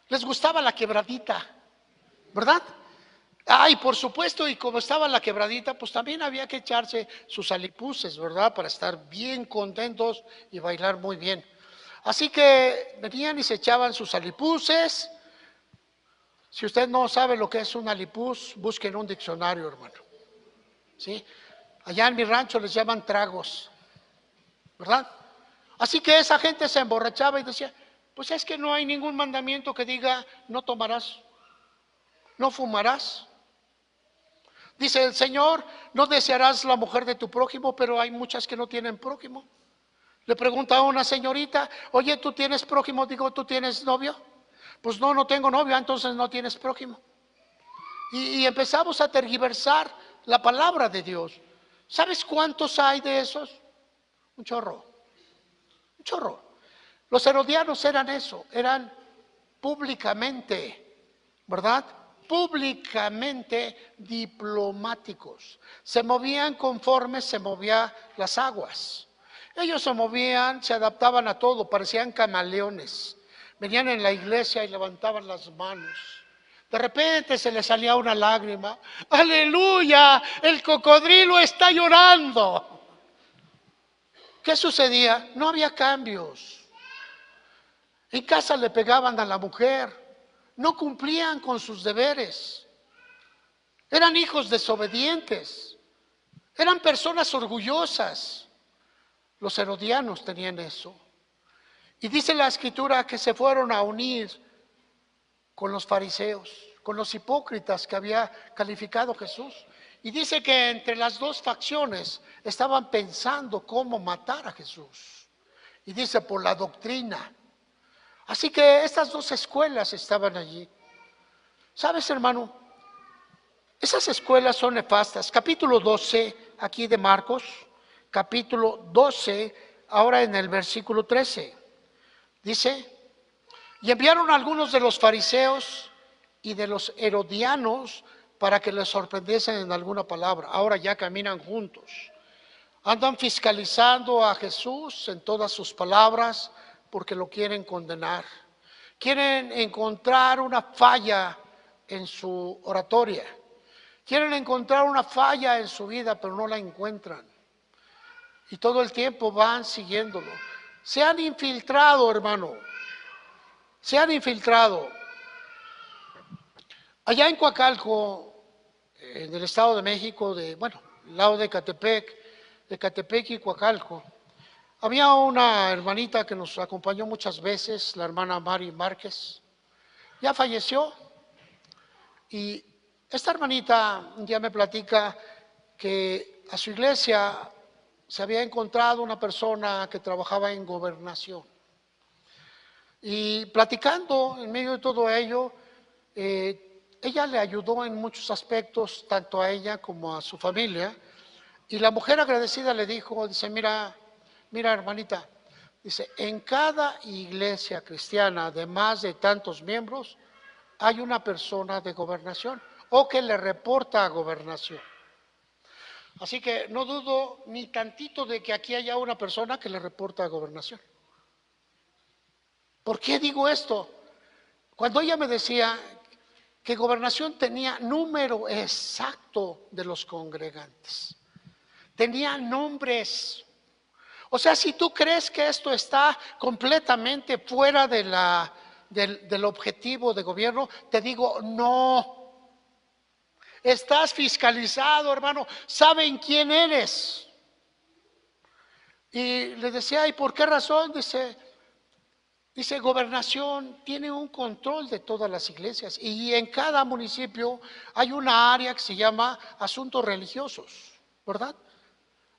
Les gustaba la quebradita. ¿verdad? Ah, y por supuesto, y como estaba la quebradita, pues también había que echarse sus alipuses, ¿verdad? Para estar bien contentos y bailar muy bien. Así que venían y se echaban sus alipuses. Si usted no sabe lo que es un alipuz, busquen un diccionario, hermano. ¿Sí? Allá en mi rancho les llaman tragos, ¿verdad? Así que esa gente se emborrachaba y decía, pues es que no hay ningún mandamiento que diga no tomarás, no fumarás. Dice el Señor, no desearás la mujer de tu prójimo, pero hay muchas que no tienen prójimo. Le pregunta a una señorita, oye, ¿tú tienes prójimo? Digo, ¿tú tienes novio? Pues no, no tengo novio, entonces no tienes prójimo. Y empezamos a tergiversar la palabra de Dios. ¿Sabes cuántos hay de esos? Un chorro, un chorro. Los herodianos eran eso, eran públicamente, ¿verdad? Públicamente diplomáticos. Se movían conforme se movían las aguas. Ellos se movían, se adaptaban a todo, parecían camaleones. Venían en la iglesia y levantaban las manos. De repente se les salía una lágrima. ¡Aleluya! El cocodrilo está llorando. ¿Qué sucedía? No había cambios. En casa le pegaban a la mujer. No cumplían con sus deberes. Eran hijos desobedientes. Eran personas orgullosas. Los herodianos tenían eso. Y dice la escritura que se fueron a unir con los fariseos, con los hipócritas que había calificado Jesús. Y dice que entre las dos facciones estaban pensando cómo matar a Jesús. Y dice por la doctrina. Así que estas dos escuelas estaban allí. ¿Sabes, hermano? Esas escuelas son nefastas. Capítulo 12, aquí de Marcos, capítulo 12, ahora en el versículo 13. Dice, y enviaron a algunos de los fariseos y de los herodianos para que les sorprendiesen en alguna palabra. Ahora ya caminan juntos. Andan fiscalizando a Jesús en todas sus palabras porque lo quieren condenar. Quieren encontrar una falla en su oratoria. Quieren encontrar una falla en su vida, pero no la encuentran. Y todo el tiempo van siguiéndolo. Se han infiltrado, hermano. Se han infiltrado. Allá en Coacalco, en el Estado de México, el lado de Catepec y Coacalco, había una hermanita que nos acompañó muchas veces, la hermana Mari Márquez. Ya falleció. Y esta hermanita un día me platica que a su iglesia se había encontrado una persona que trabajaba en gobernación. Y platicando en medio de todo ello, ella le ayudó en muchos aspectos, tanto a ella como a su familia. Y la mujer agradecida le dijo, dice, mira hermanita, dice, en cada iglesia cristiana de más de tantos miembros, hay una persona de gobernación o que le reporta a gobernación. Así que no dudo ni tantito de que aquí haya una persona que le reporta a gobernación. ¿Por qué digo esto? Cuando ella me decía que gobernación tenía número exacto de los congregantes, tenía nombres. O sea, si tú crees que esto está completamente fuera del objetivo de gobierno, te digo, no. Estás fiscalizado, hermano. Saben quién eres. Y le decía, ¿y por qué razón? Dice, gobernación tiene un control de todas las iglesias. Y en cada municipio hay una área que se llama asuntos religiosos, ¿verdad?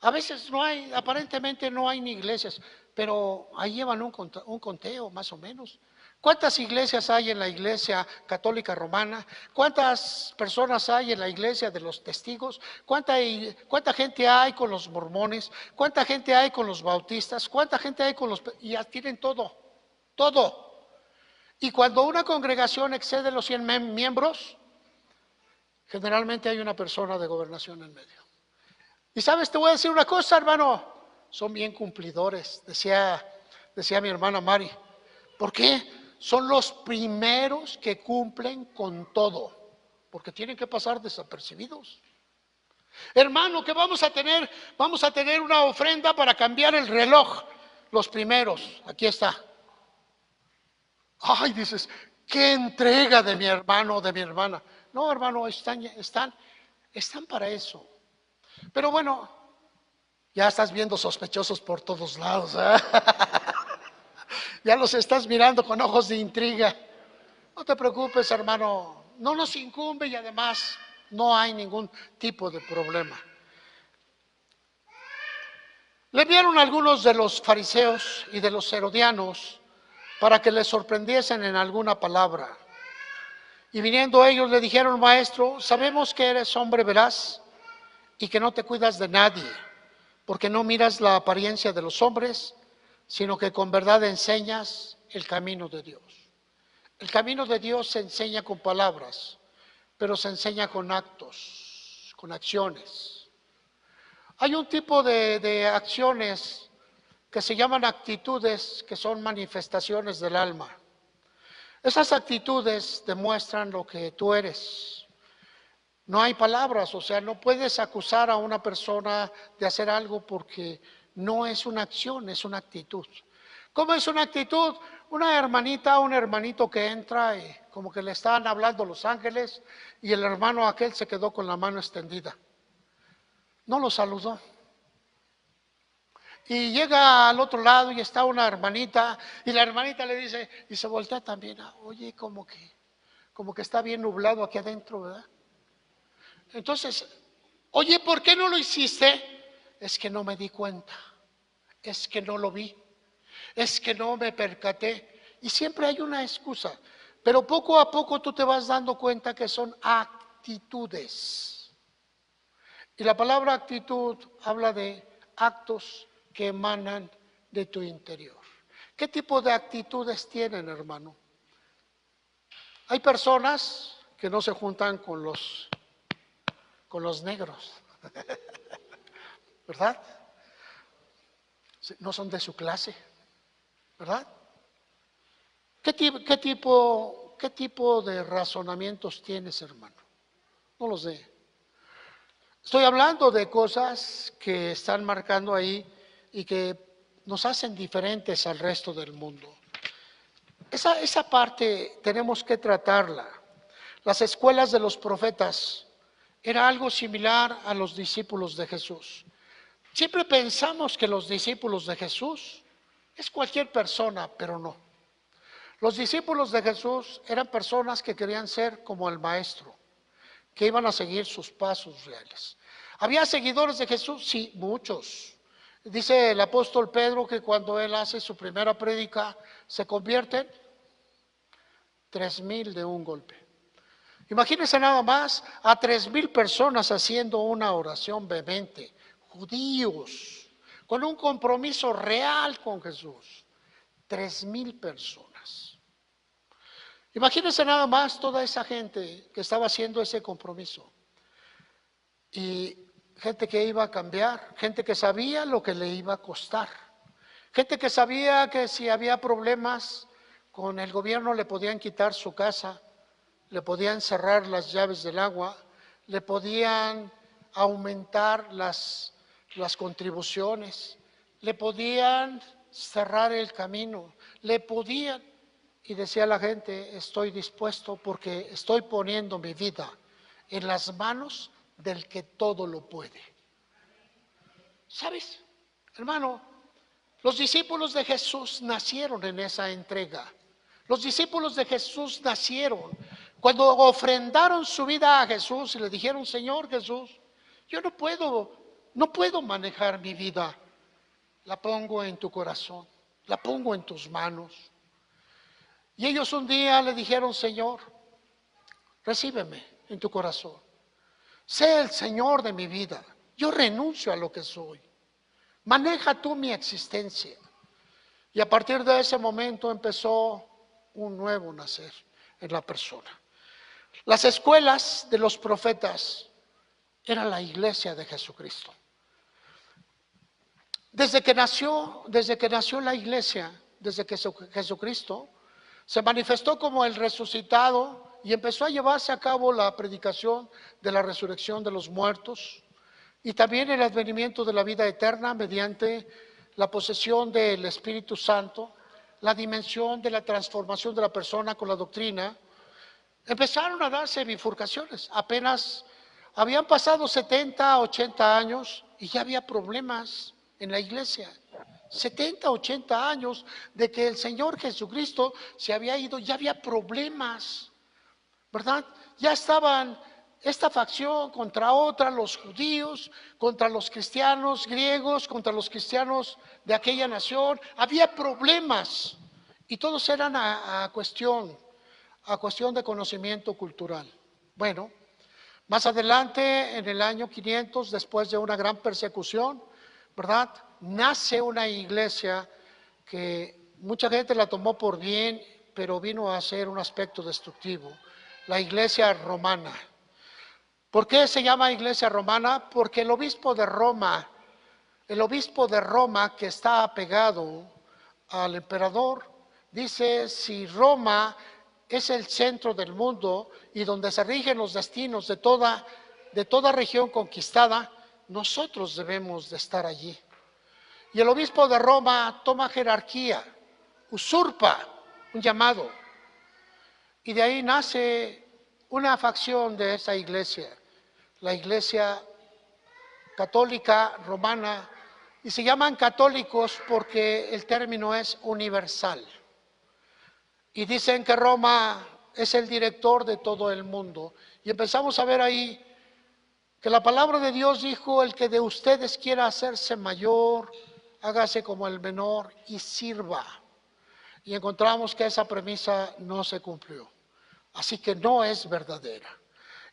A veces aparentemente no hay ni iglesias, pero ahí llevan un conteo más o menos. ¿Cuántas iglesias hay en la iglesia católica romana? ¿Cuántas personas hay en la iglesia de los testigos? ¿Cuánta gente hay con los mormones? ¿Cuánta gente hay con los bautistas? ¿Cuánta gente hay con los... Y ya tienen todo, todo. Y cuando una congregación excede los 100 miembros, generalmente hay una persona de gobernación en medio. Y sabes, te voy a decir una cosa, hermano, son bien cumplidores, decía mi hermana Mari. ¿Por qué? Son los primeros que cumplen con todo. porque tienen que pasar desapercibidos. Hermano, que vamos a tener una ofrenda para cambiar el reloj, los primeros, aquí está. Ay, dices, qué entrega de mi hermano o de mi hermana. No, hermano, están para eso. Pero bueno, ya estás viendo sospechosos por todos lados, ¿eh? Ya los estás mirando con ojos de intriga. No te preocupes, hermano, no nos incumbe y además no hay ningún tipo de problema. Le enviaron algunos de los fariseos y de los herodianos para que les sorprendiesen en alguna palabra. Y viniendo ellos le dijeron: Maestro, sabemos que eres hombre veraz y que no te cuidas de nadie, porque no miras la apariencia de los hombres, sino que con verdad enseñas el camino de Dios. El camino de Dios se enseña con palabras, pero se enseña con actos, con acciones. Hay un tipo de acciones que se llaman actitudes, que son manifestaciones del alma. Esas actitudes demuestran lo que tú eres. No hay palabras, o sea, no puedes acusar a una persona de hacer algo porque no es una acción, es una actitud. ¿Cómo es una actitud? Una hermanita, un hermanito que entra y como que le estaban hablando los ángeles y el hermano aquel se quedó con la mano extendida. No lo saludó. Y llega al otro lado y está una hermanita y la hermanita le dice, y se voltea también, oye, como que está bien nublado aquí adentro, ¿verdad? Entonces, oye, ¿por qué no lo hiciste? Es que no me di cuenta, es que no lo vi, es que no me percaté. Y siempre hay una excusa, pero poco a poco tú te vas dando cuenta que son actitudes. Y la palabra actitud habla de actos que emanan de tu interior. ¿Qué tipo de actitudes tienen, hermano? Hay personas que no se juntan con los negros, ¿verdad? No son de su clase, ¿verdad? ¿Qué tipo de razonamientos tienes, hermano? No lo sé. Estoy hablando de cosas que están marcando ahí y que nos hacen diferentes al resto del mundo. Esa parte tenemos que tratarla. Las escuelas de los profetas era algo similar a los discípulos de Jesús. Siempre pensamos que los discípulos de Jesús es cualquier persona, pero no. Los discípulos de Jesús eran personas que querían ser como el maestro, que iban a seguir sus pasos reales. ¿Había seguidores de Jesús? Sí, muchos. Dice el apóstol Pedro que cuando él hace su primera prédica se convierten 3,000 de un golpe. Imagínense nada más a 3,000 personas haciendo una oración vehemente, judíos, con un compromiso real con Jesús. 3,000 personas. Imagínense nada más toda esa gente que estaba haciendo ese compromiso. Y gente que iba a cambiar, gente que sabía lo que le iba a costar, gente que sabía que si había problemas con el gobierno le podían quitar su casa, le podían cerrar las llaves del agua, le podían aumentar las contribuciones, le podían cerrar el camino, le podían, y decía la gente, estoy dispuesto porque estoy poniendo mi vida en las manos del que todo lo puede. ¿Sabes, hermano? Los discípulos de Jesús nacieron en esa entrega. Los discípulos de Jesús nacieron cuando ofrendaron su vida a Jesús y le dijeron, Señor Jesús, yo no puedo manejar mi vida. La pongo en tu corazón, la pongo en tus manos. Y ellos un día le dijeron, Señor, recíbeme en tu corazón. Sé el Señor de mi vida. Yo renuncio a lo que soy. Maneja tú mi existencia. Y a partir de ese momento empezó un nuevo nacer en la persona. Las escuelas de los profetas eran la iglesia de Jesucristo. Desde que nació la iglesia, desde que Jesucristo se manifestó como el resucitado y empezó a llevarse a cabo la predicación de la resurrección de los muertos y también el advenimiento de la vida eterna mediante la posesión del Espíritu Santo, la dimensión de la transformación de la persona con la doctrina. Empezaron a darse bifurcaciones. Apenas habían pasado 70, 80 años y ya había problemas en la iglesia. 70, 80 años de que el Señor Jesucristo se había ido, ya había problemas, ¿verdad? Ya estaban esta facción contra otra, los judíos, contra los cristianos griegos, contra los cristianos de aquella nación. Había problemas y todos eran a cuestión de conocimiento cultural. Bueno, más adelante, en el año 500, después de una gran persecución, ¿verdad? Nace una iglesia que mucha gente la tomó por bien, pero vino a ser un aspecto destructivo, la iglesia romana. ¿Por qué se llama iglesia romana? Porque el obispo de Roma que está apegado al emperador, dice: si Roma es el centro del mundo y donde se rigen los destinos de toda región conquistada, nosotros debemos de estar allí. Y el obispo de Roma toma jerarquía, usurpa un llamado, y de ahí nace una facción de esa iglesia, la iglesia católica romana, y se llaman católicos porque el término es universal. Y dicen que Roma es el director de todo el mundo. Y empezamos a ver ahí que la palabra de Dios dijo: el que de ustedes quiera hacerse mayor, hágase como el menor y sirva. Y encontramos que esa premisa no se cumplió. Así que no es verdadera.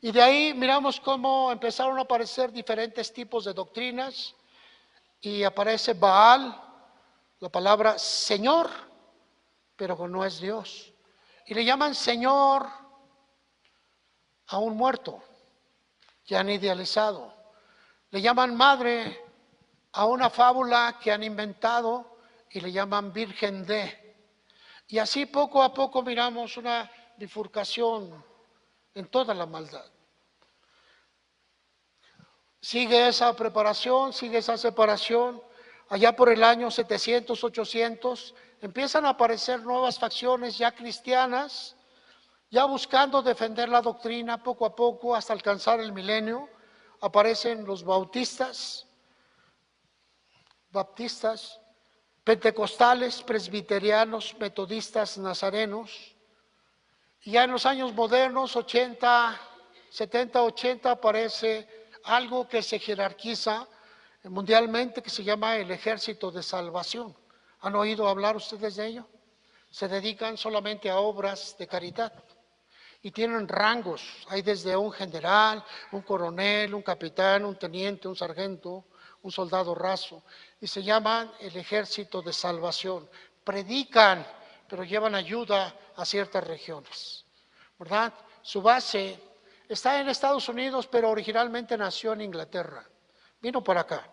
Y de ahí miramos cómo empezaron a aparecer diferentes tipos de doctrinas. Y aparece Baal, la palabra Señor, pero que no es Dios. Y le llaman Señor a un muerto que han idealizado. Le llaman madre a una fábula que han inventado y le llaman Virgen de. Y así poco a poco miramos una bifurcación en toda la maldad. Sigue esa preparación, sigue esa separación. Allá por el año 700, 800, empiezan a aparecer nuevas facciones ya cristianas, ya buscando defender la doctrina poco a poco hasta alcanzar el milenio. Aparecen los bautistas, pentecostales, presbiterianos, metodistas, nazarenos. Y ya en los años modernos, 80, 70, 80, aparece algo que se jerarquiza mundialmente, que se llama el Ejército de Salvación. ¿Han oído hablar ustedes de ello? Se dedican solamente a obras de caridad y tienen rangos. Hay desde un general, un coronel, un capitán, un teniente, un sargento, un soldado raso, y se llaman el Ejército de Salvación. Predican, pero llevan ayuda a ciertas regiones, ¿verdad? Su base está en Estados Unidos, pero originalmente nació en Inglaterra. Vino por acá.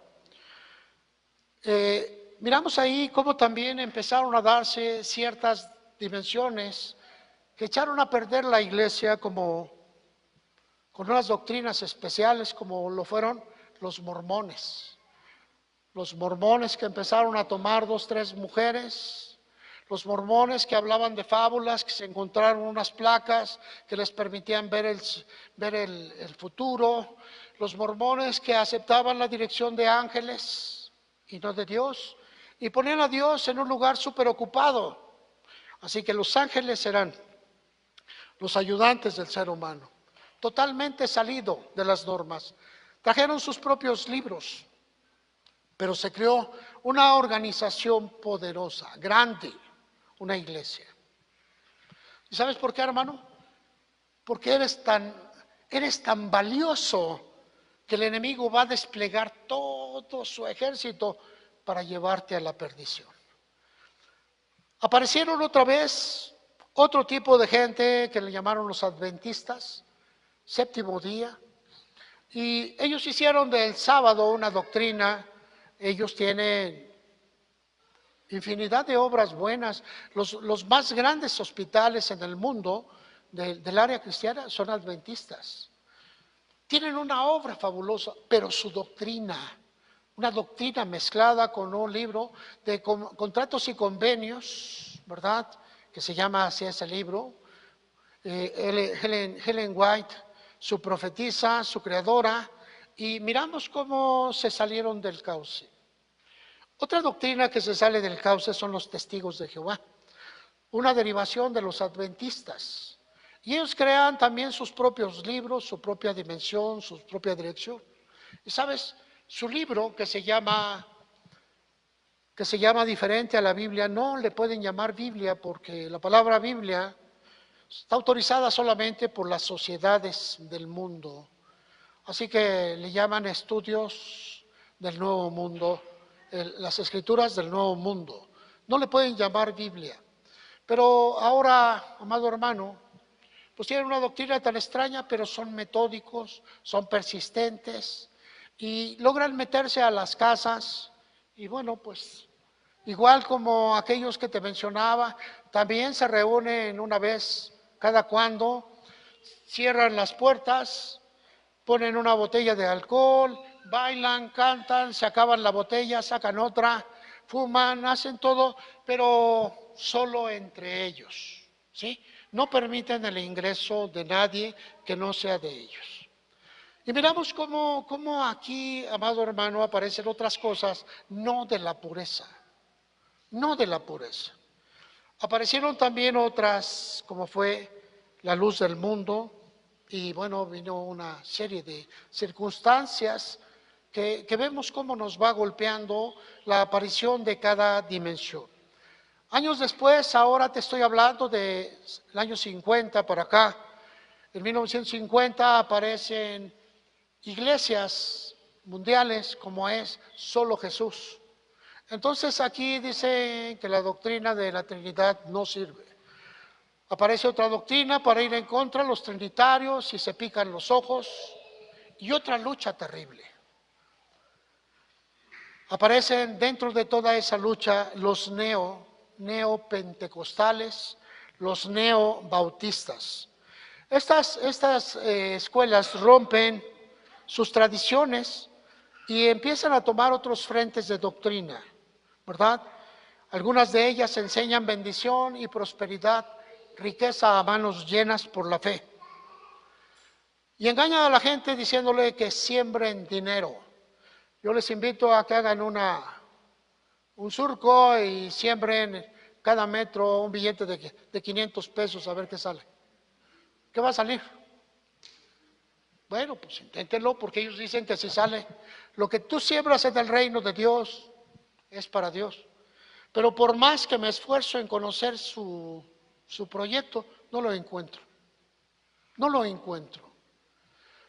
Miramos ahí cómo también empezaron a darse ciertas dimensiones que echaron a perder la iglesia, como con unas doctrinas especiales, como lo fueron los mormones. Los mormones que empezaron a tomar 2, 3 mujeres. Los mormones que hablaban de fábulas, que se encontraron unas placas que les permitían ver el futuro. Los mormones que aceptaban la dirección de ángeles y no de Dios, y ponían a Dios en un lugar súper ocupado. Así que los ángeles serán los ayudantes del ser humano, totalmente salido de las normas. Trajeron sus propios libros, pero se creó una organización poderosa, grande, una iglesia. ¿Y sabes por qué, hermano? Porque eres tan valioso que el enemigo va a desplegar todo su ejército para llevarte a la perdición. Aparecieron otra vez otro tipo de gente que le llamaron los adventistas, séptimo día, y ellos hicieron del sábado una doctrina. Ellos tienen infinidad de obras buenas. Los más grandes hospitales en el mundo del área cristiana son adventistas. Tienen una obra fabulosa, pero su doctrina, una doctrina mezclada con un libro de contratos y convenios, ¿verdad? Que se llama así ese libro. Ellen White, su profetisa, su creadora, y miramos cómo se salieron del cauce. Otra doctrina que se sale del cauce son los testigos de Jehová, una derivación de los adventistas. Y ellos crean también sus propios libros, su propia dimensión, su propia dirección. Y sabes, su libro que se llama diferente a la Biblia, no le pueden llamar Biblia porque la palabra Biblia está autorizada solamente por las sociedades del mundo. Así que le llaman estudios del Nuevo Mundo, las escrituras del Nuevo Mundo. No le pueden llamar Biblia. Pero ahora, amado hermano, pues tienen una doctrina tan extraña, pero son metódicos, son persistentes y logran meterse a las casas y bueno, pues igual como aquellos que te mencionaba, también se reúnen una vez cada cuando, cierran las puertas, ponen una botella de alcohol, bailan, cantan, se acaban la botella, sacan otra, fuman, hacen todo, pero solo entre ellos, ¿sí? No permiten el ingreso de nadie que no sea de ellos. Y miramos cómo aquí, amado hermano, aparecen otras cosas, no de la pureza, no de la pureza. Aparecieron también otras, como fue la luz del mundo, y bueno, vino una serie de circunstancias que vemos cómo nos va golpeando la aparición de cada dimensión. Años después, ahora te estoy hablando del año 50 para acá, en 1950 aparecen iglesias mundiales como es Solo Jesús. Entonces aquí dice que la doctrina de la Trinidad no sirve. Aparece otra doctrina para ir en contra de los trinitarios y se pican los ojos y otra lucha terrible. Aparecen dentro de toda esa lucha los neopentecostales, los neobautistas. Estas escuelas rompen sus tradiciones y empiezan a tomar otros frentes de doctrina, ¿verdad? Algunas de ellas enseñan bendición y prosperidad, riqueza a manos llenas por la fe. Y engañan a la gente diciéndole que siembren dinero. Yo les invito a que hagan un surco y siembren cada metro un billete de 500 pesos a ver qué sale. ¿Qué va a salir? Bueno, pues inténtenlo porque ellos dicen que si sale. Lo que tú siembras en el reino de Dios es para Dios. Pero por más que me esfuerzo en conocer su proyecto, no lo encuentro. No lo encuentro.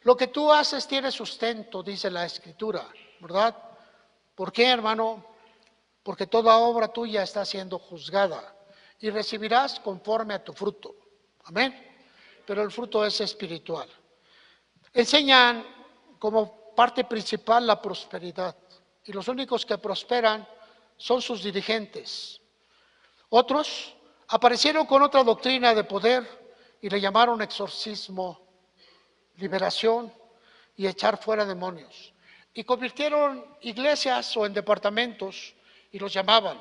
Lo que tú haces tiene sustento, dice la Escritura, ¿verdad? ¿Por qué, hermano? Porque toda obra tuya está siendo juzgada y recibirás conforme a tu fruto. Amén. Pero el fruto es espiritual. Enseñan como parte principal la prosperidad y los únicos que prosperan son sus dirigentes. Otros aparecieron con otra doctrina de poder y le llamaron exorcismo, liberación y echar fuera demonios. Y convirtieron iglesias o en departamentos y los llamaban.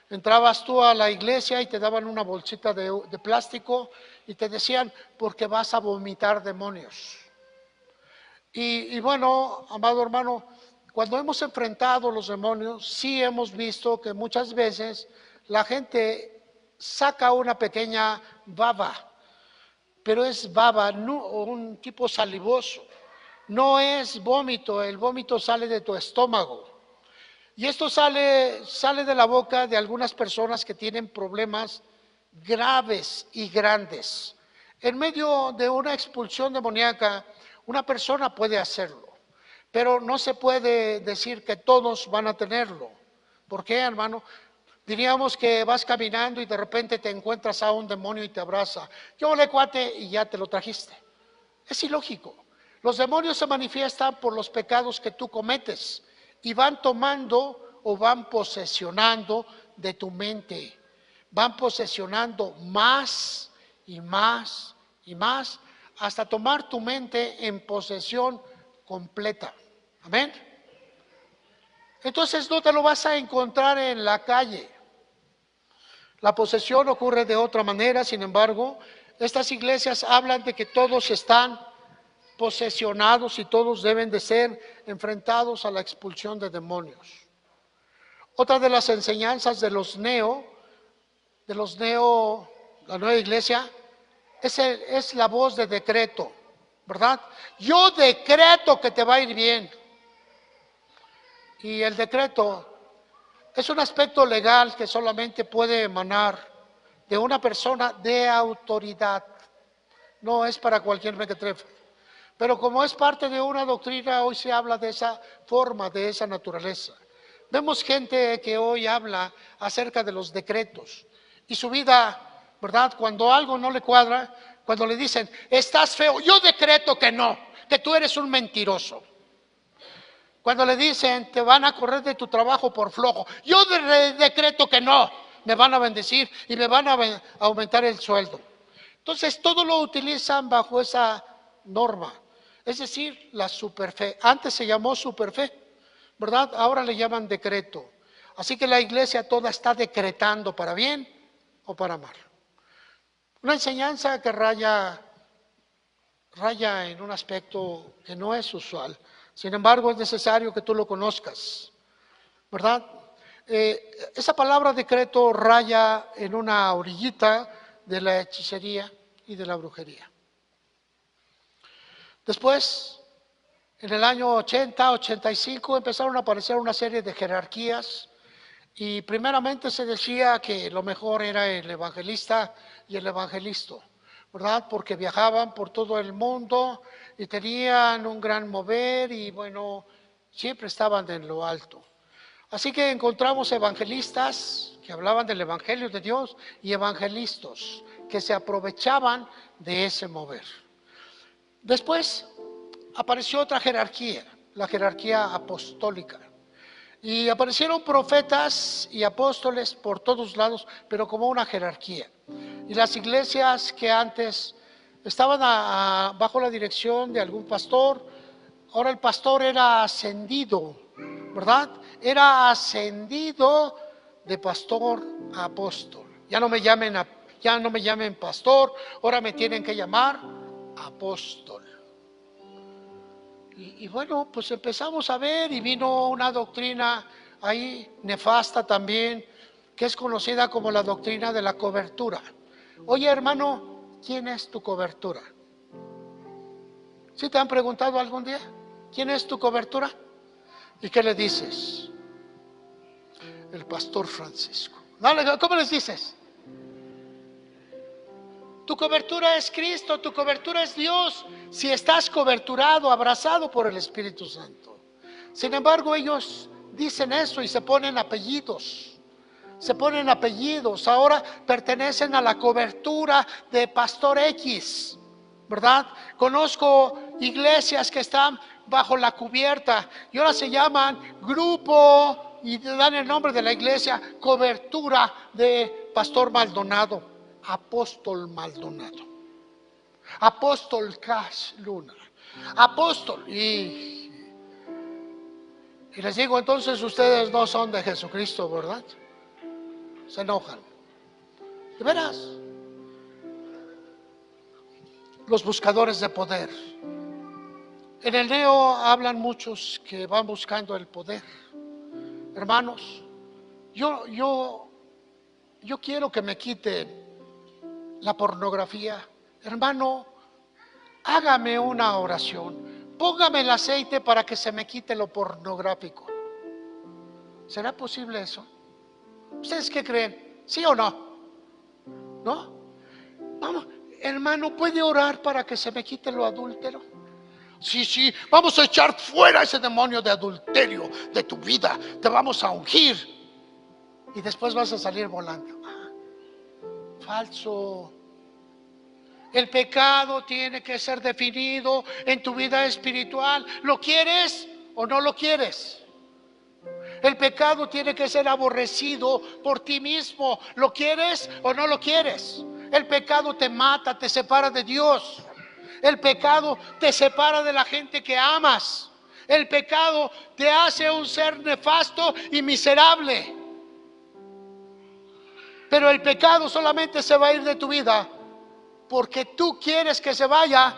Entrabas tú a la iglesia y te daban una bolsita de plástico y te decían, porque vas a vomitar demonios. Y bueno, amado hermano, cuando hemos enfrentado los demonios, sí hemos visto que muchas veces la gente saca una pequeña baba, pero es baba, no, un tipo salivoso. No es vómito, el vómito sale de tu estómago. Y esto sale de la boca de algunas personas que tienen problemas graves y grandes. En medio de una expulsión demoníaca, una persona puede hacerlo, pero no se puede decir que todos van a tenerlo. ¿Por qué, hermano? Diríamos que vas caminando y de repente te encuentras a un demonio y te abraza. Yo le cuate y ya te lo trajiste. Es ilógico. Los demonios se manifiestan por los pecados que tú cometes y van tomando o van posesionando de tu mente. Van posesionando más y más y más, hasta tomar tu mente en posesión completa. Amén. Entonces no te lo vas a encontrar en la calle. La posesión ocurre de otra manera, sin embargo, estas iglesias hablan de que todos están posesionados y todos deben de ser enfrentados a la expulsión de demonios. Otra de las enseñanzas de los neo, la nueva iglesia, es la voz de decreto, ¿verdad? Yo decreto que te va a ir bien. Y el decreto es un aspecto legal que solamente puede emanar de una persona de autoridad. No es para cualquier mequetrefe. Pero como es parte de una doctrina, hoy se habla de esa forma, de esa naturaleza. Vemos gente que hoy habla acerca de los decretos y su vida, ¿verdad? Cuando algo no le cuadra, cuando le dicen, estás feo, yo decreto que no, que tú eres un mentiroso. Cuando le dicen, te van a correr de tu trabajo por flojo, yo decreto que no, me van a bendecir y me van a aumentar el sueldo. Entonces, todo lo utilizan bajo esa norma, es decir, la superfe. Antes se llamó superfe, ¿verdad? Ahora le llaman decreto. Así que la iglesia toda está decretando para bien o para mal. Una enseñanza que raya en un aspecto que no es usual. Sin embargo, es necesario que tú lo conozcas, ¿verdad? Esa palabra decreto raya en una orillita de la hechicería y de la brujería. Después, en el año 80, 85, empezaron a aparecer una serie de jerarquías y primeramente se decía que lo mejor era el evangelista y el evangelista, ¿verdad? Porque viajaban por todo el mundo y tenían un gran mover y bueno, siempre estaban en lo alto. Así que encontramos evangelistas que hablaban del evangelio de Dios y evangelistas que se aprovechaban de ese mover. Después apareció otra jerarquía, la jerarquía apostólica. Y aparecieron profetas y apóstoles por todos lados, pero como una jerarquía. Y las iglesias que antes estaban bajo la dirección de algún pastor, ahora el pastor era ascendido, ¿verdad? Era ascendido de pastor a apóstol. Ya no me llamen pastor, ahora me tienen que llamar apóstol. Y bueno, pues empezamos a ver y vino una doctrina ahí nefasta también, que es conocida como la doctrina de la cobertura. Oye, hermano, ¿quién es tu cobertura? ¿Sí te han preguntado algún día? ¿Quién es tu cobertura? ¿Y qué le dices? El pastor Francisco. ¿Cómo les dices? Tu cobertura es Cristo, tu cobertura es Dios, si estás coberturado, abrazado por el Espíritu Santo. Sin embargo, ellos dicen eso y se ponen apellidos. Ahora pertenecen a la cobertura de Pastor X, ¿verdad? Conozco iglesias que están bajo la cubierta y ahora se llaman grupo y dan el nombre de la iglesia, cobertura de Pastor Maldonado. Apóstol Maldonado, apóstol Cash Luna, apóstol. Y les digo, entonces ustedes no son de Jesucristo, ¿verdad? Se enojan. De veras. Los buscadores de poder. En el neo hablan muchos que van buscando el poder. Hermanos, yo quiero que me quiten la pornografía. Hermano, hágame una oración, póngame el aceite para que se me quite lo pornográfico. ¿Será posible eso? ¿Ustedes qué creen? ¿Sí o no? ¿No? Vamos, hermano, ¿puede orar para que se me quite lo adúltero? Sí, vamos a echar fuera ese demonio de adulterio de tu vida, te vamos a ungir y después vas a salir volando. Falso. El pecado tiene que ser definido en tu vida espiritual. ¿Lo quieres o no lo quieres? El pecado tiene que ser aborrecido por ti mismo. ¿Lo quieres o no lo quieres? El pecado te mata, te separa de Dios. El pecado te separa de la gente que amas. El pecado te hace un ser nefasto y miserable. Pero el pecado solamente se va a ir de tu vida porque tú quieres que se vaya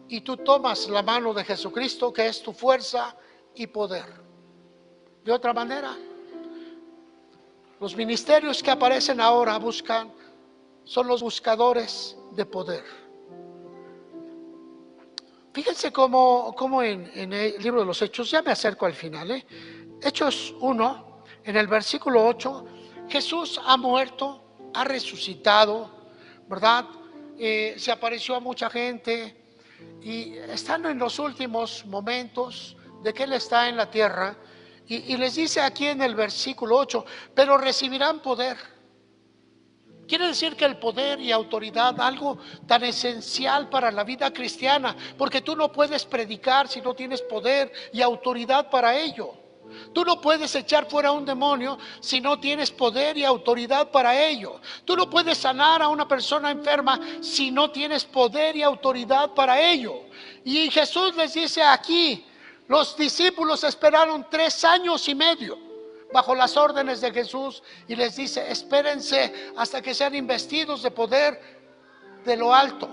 y tú tomas la mano de Jesucristo, que es tu fuerza y poder. De otra manera, los ministerios que aparecen ahora son los buscadores de poder. Fíjense cómo en el libro de los Hechos, ya me acerco al final, Hechos 1, en el versículo 8, Jesús ha muerto, ha resucitado, ¿verdad? Se apareció a mucha gente y están en los últimos momentos de que Él está en la tierra y les dice aquí en el versículo 8, pero recibirán poder. Quiere decir que el poder y autoridad, algo tan esencial para la vida cristiana, porque tú no puedes predicar si no tienes poder y autoridad para ello. Tú no puedes echar fuera a un demonio si no tienes poder y autoridad para ello. Tú no puedes sanar a una persona enferma si no tienes poder y autoridad para ello. Y Jesús les dice aquí, los discípulos esperaron 3 años y medio bajo las órdenes de Jesús y les dice, espérense hasta que sean investidos de poder de lo alto.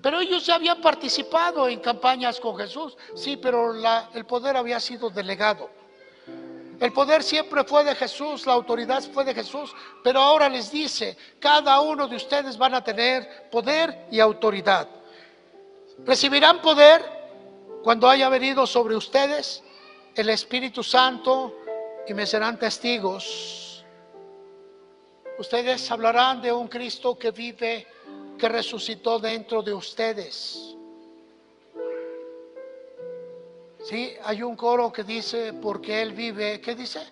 Pero ellos ya habían participado en campañas con Jesús, sí, pero el poder había sido delegado. El poder siempre fue de Jesús, la autoridad fue de Jesús, pero ahora les dice, cada uno de ustedes van a tener poder y autoridad. Recibirán poder cuando haya venido sobre ustedes el Espíritu Santo y me serán testigos. Ustedes hablarán de un Cristo que vive, que resucitó dentro de ustedes. Sí, hay un coro que dice, porque Él vive, ¿qué dice?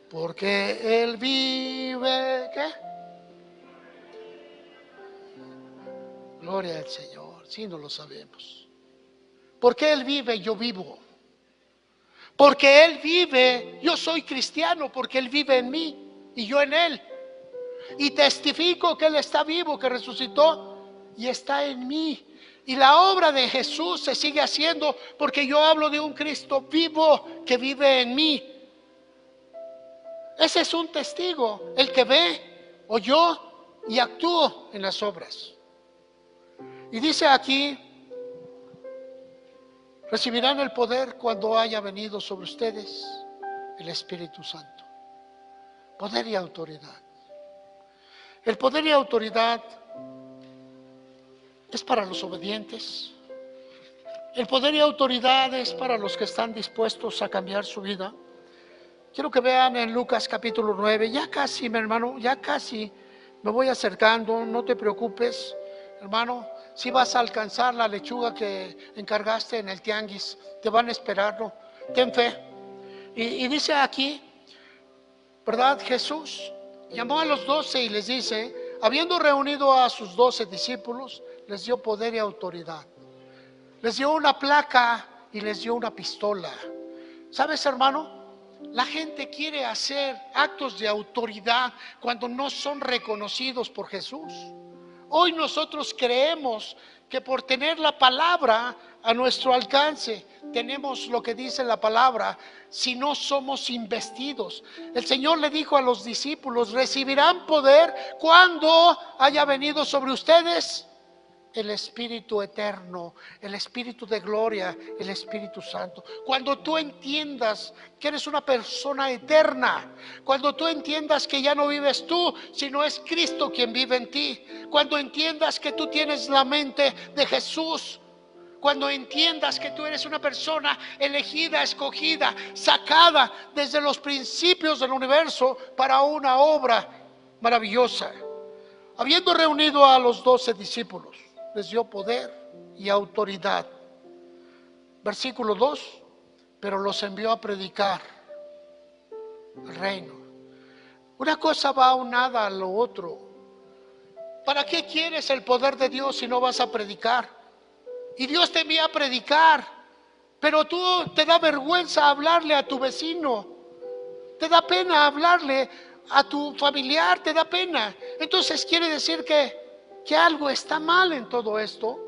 Porque Él vive, ¿qué? Gloria al Señor, sí, no lo sabemos. Porque Él vive, yo vivo. Porque Él vive, yo soy cristiano porque Él vive en mí y yo en Él. Y testifico que Él está vivo, que resucitó y está en mí. Y la obra de Jesús se sigue haciendo porque yo hablo de un Cristo vivo que vive en mí. Ese es un testigo, el que ve, oyó y actuó en las obras. Y dice aquí, recibirán el poder cuando haya venido sobre ustedes el Espíritu Santo. Poder y autoridad. El poder y autoridad es para los obedientes. El poder y autoridad es para los que están dispuestos a cambiar su vida. Quiero que vean en Lucas capítulo 9, ya casi, mi hermano, ya casi me voy acercando, no te preocupes, hermano. Si vas a alcanzar la lechuga que encargaste en el tianguis, te van a esperar, ¿no? Ten fe. Y dice aquí, ¿verdad? Jesús llamó a los 12 y les dice, habiendo reunido a sus 12 discípulos, les dio poder y autoridad. Les dio una placa y les dio una pistola. ¿Sabes, hermano? La gente quiere hacer actos de autoridad cuando no son reconocidos por Jesús. Hoy nosotros creemos que por tener la palabra a nuestro alcance, tenemos lo que dice la palabra, si no somos investidos. El Señor le dijo a los discípulos, recibirán poder cuando haya venido sobre ustedes el Espíritu eterno, el Espíritu de gloria, el Espíritu Santo. Cuando tú entiendas que eres una persona eterna, cuando tú entiendas que ya no vives tú, sino es Cristo quien vive en ti, cuando entiendas que tú tienes la mente de Jesús, cuando entiendas que tú eres una persona elegida, escogida, sacada desde los principios del universo para una obra maravillosa. Habiendo reunido a los 12 discípulos, les dio poder y autoridad. Versículo 2, pero los envió a predicar el reino. Una cosa va aunada a lo otro. ¿Para qué quieres el poder de Dios si no vas a predicar? Y Dios te envía a predicar, pero tú te da vergüenza hablarle a tu vecino, te da pena hablarle a tu familiar, te da pena. Entonces quiere decir que algo está mal en todo esto.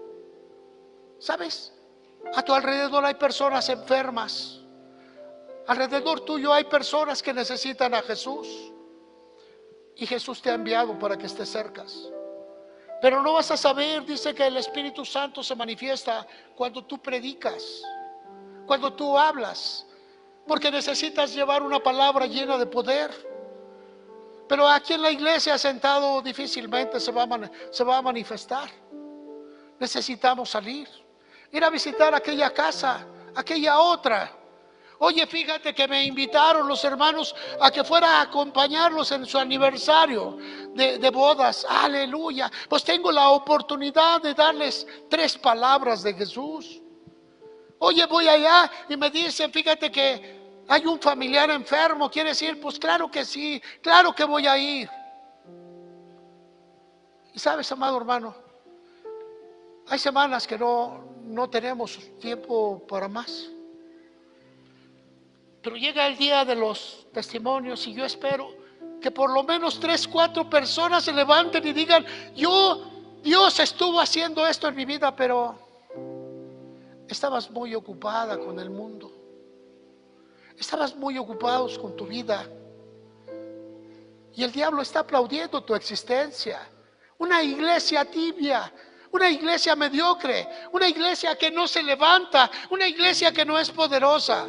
¿Sabes? A tu alrededor hay personas enfermas. Alrededor tuyo hay personas que necesitan a Jesús. Y Jesús te ha enviado para que estés cerca. Pero no vas a saber, dice que el Espíritu Santo se manifiesta cuando tú predicas, cuando tú hablas, porque necesitas llevar una palabra llena de poder. Pero aquí en la iglesia sentado difícilmente se va a manifestar. Necesitamos salir, ir a visitar aquella casa, aquella otra. Oye, fíjate que me invitaron los hermanos a que fuera a acompañarlos en su aniversario de bodas. Aleluya. Pues tengo la oportunidad de darles 3 palabras de Jesús. Oye, voy allá y me dicen, fíjate que hay un familiar enfermo. ¿Quieres ir? Pues claro que sí, claro que voy a ir. Y sabes, amado hermano, hay semanas que no tenemos tiempo para más. Pero llega el día de los testimonios y yo espero que por lo menos 3, 4 personas se levanten y digan, Dios estuvo haciendo esto en mi vida, pero estabas muy ocupada con el mundo. Estabas muy ocupados con tu vida. Y el diablo está aplaudiendo tu existencia. Una iglesia tibia, una iglesia mediocre, una iglesia que no se levanta, una iglesia que no es poderosa.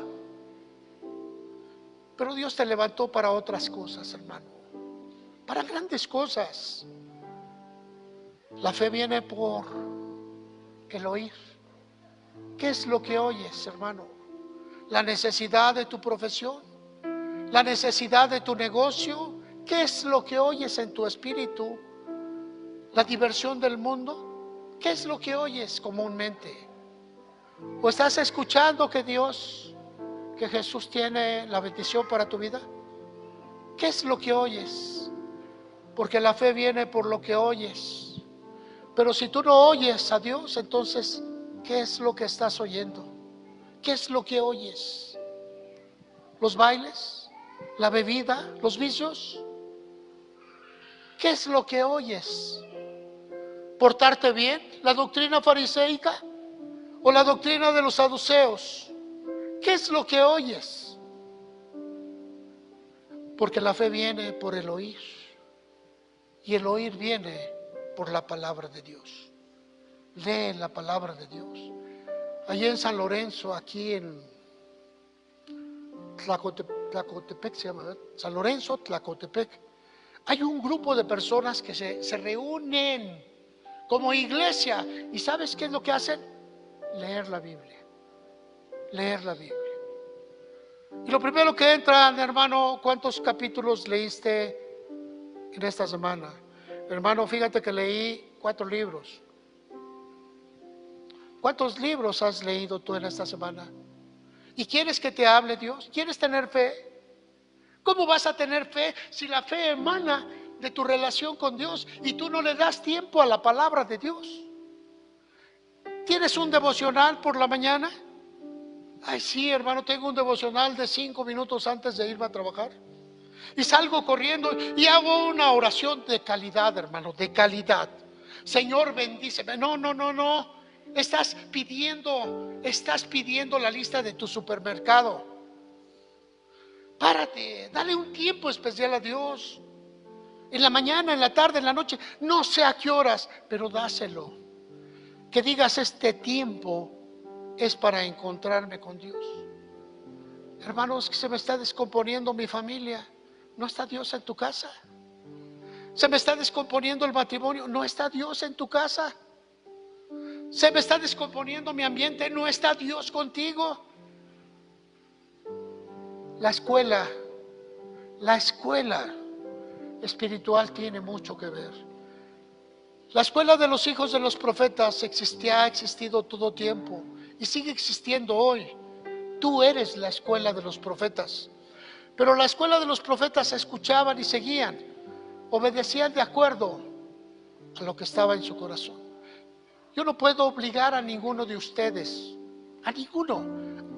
Pero Dios te levantó para otras cosas, hermano, para grandes cosas. La fe viene por el oír. ¿Qué es lo que oyes, hermano? La necesidad de tu profesión, la necesidad de tu negocio. ¿Qué es lo que oyes en tu espíritu? ¿La diversión del mundo? ¿Qué es lo que oyes comúnmente? ¿O estás escuchando que Jesús tiene la bendición para tu vida? ¿Qué es lo que oyes? Porque la fe viene por lo que oyes. Pero si tú no oyes a Dios, entonces, ¿qué es lo que estás oyendo? ¿Qué es lo que oyes? ¿Los bailes? ¿La bebida? ¿Los vicios? ¿Qué es lo que oyes? ¿Portarte bien? ¿La doctrina fariseica? ¿O la doctrina de los saduceos? ¿Qué es lo que oyes? Porque la fe viene por el oír. Y el oír viene por la palabra de Dios. Lee la palabra de Dios. Allí en San Lorenzo, aquí en Tlacotepec se llama, ¿verdad? San Lorenzo, Tlacotepec. Hay un grupo de personas que se reúnen como iglesia. ¿Y sabes qué es lo que hacen? Leer la Biblia. Leer la Biblia. Y lo primero que entra, hermano, ¿cuántos capítulos leíste en esta semana? Hermano, fíjate que leí 4 libros. ¿Cuántos libros has leído tú en esta semana? ¿Y quieres que te hable Dios? ¿Quieres tener fe? ¿Cómo vas a tener fe si la fe emana de tu relación con Dios y tú no le das tiempo a la palabra de Dios? ¿Tienes un devocional por la mañana? Ay, sí, hermano, tengo un devocional de 5 minutos antes de irme a trabajar. Y salgo corriendo y hago una oración de calidad, hermano, de calidad. Señor, bendíceme. No. Estás pidiendo la lista de tu supermercado. Párate, dale un tiempo especial a Dios. En la mañana, en la tarde, en la noche, no sé a qué horas, pero dáselo. Que digas, este tiempo es para encontrarme con Dios. Hermanos, que se me está descomponiendo mi familia. ¿No está Dios en tu casa? Se me está descomponiendo el matrimonio. ¿No está Dios en tu casa? Se me está descomponiendo mi ambiente. ¿No está Dios contigo? La escuela espiritual tiene mucho que ver. La escuela de los hijos de los profetas ha existido todo tiempo y sigue existiendo hoy. Tú eres la escuela de los profetas. Pero la escuela de los profetas escuchaban y seguían, obedecían de acuerdo a lo que estaba en su corazón. Yo no puedo obligar a ninguno de ustedes, a ninguno,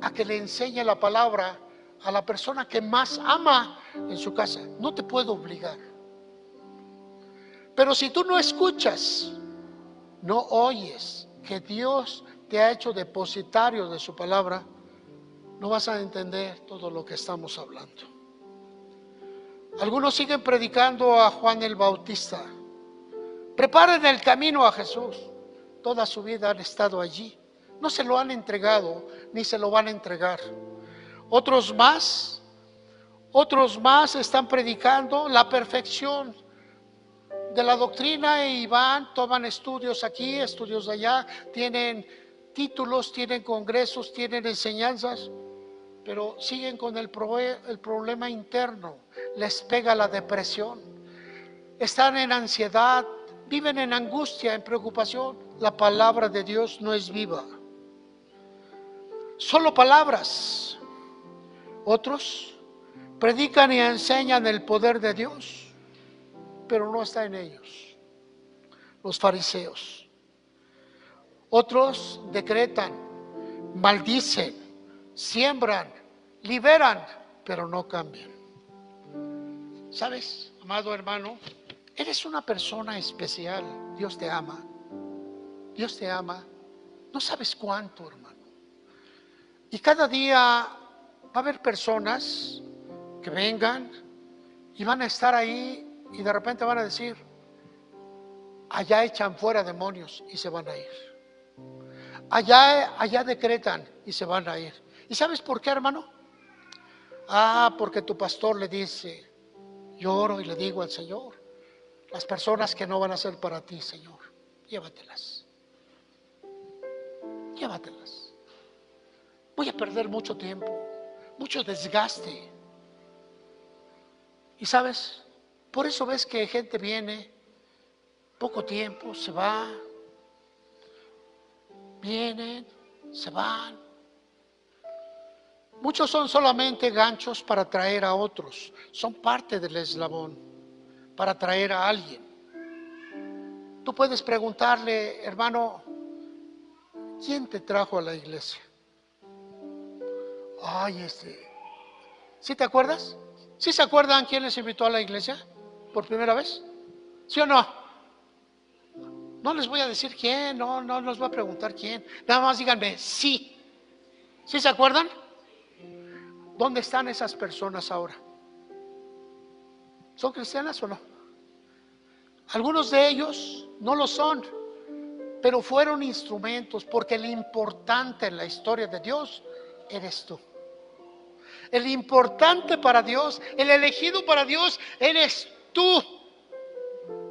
a que le enseñe la palabra a la persona que más ama en su casa. No te puedo obligar. Pero si tú no escuchas, no oyes que Dios te ha hecho depositario de su palabra, no vas a entender todo lo que estamos hablando. Algunos siguen predicando a Juan el Bautista. Preparen el camino a Jesús. Toda su vida han estado allí. No se lo han entregado, ni se lo van a entregar. Otros más están predicando la perfección de la doctrina y van, toman estudios aquí, estudios allá, tienen títulos, tienen congresos, tienen enseñanzas, pero siguen con el problema interno. Les pega la depresión, están en ansiedad, viven en angustia, en preocupación. La palabra de Dios no es viva, solo palabras. Otros predican y enseñan el poder de Dios, pero no está en ellos. Los fariseos. Otros decretan, maldicen, siembran, liberan, pero no cambian. ¿Sabes, amado hermano? Eres una persona especial. Dios te ama. Dios te ama. No sabes cuánto, hermano. Y cada día va a haber personas que vengan y van a estar ahí y de repente van a decir, allá echan fuera demonios y se van a ir. Allá decretan y se van a ir. ¿Y sabes por qué, hermano? Porque tu pastor le dice, yo oro y le digo al Señor, las personas que no van a ser para ti, Señor, llévatelas. Llévatelas. Voy a perder mucho tiempo, mucho desgaste. Y sabes, por eso ves que gente viene, poco tiempo, se va, vienen, se van. Muchos son solamente ganchos para traer a otros, son parte del eslabón, para traer a alguien. Tú puedes preguntarle, hermano, ¿quién te trajo a la iglesia? ¿Sí te acuerdas? ¿Sí se acuerdan quién les invitó a la iglesia por primera vez? ¿Sí o no? No les voy a decir quién, no les voy a preguntar quién. Nada más díganme, sí. ¿Sí se acuerdan? ¿Dónde están esas personas ahora? ¿Son cristianas o no? Algunos de ellos no lo son, pero fueron instrumentos, porque el importante en la historia de Dios eres tú. El importante para Dios, el elegido para Dios, eres tú.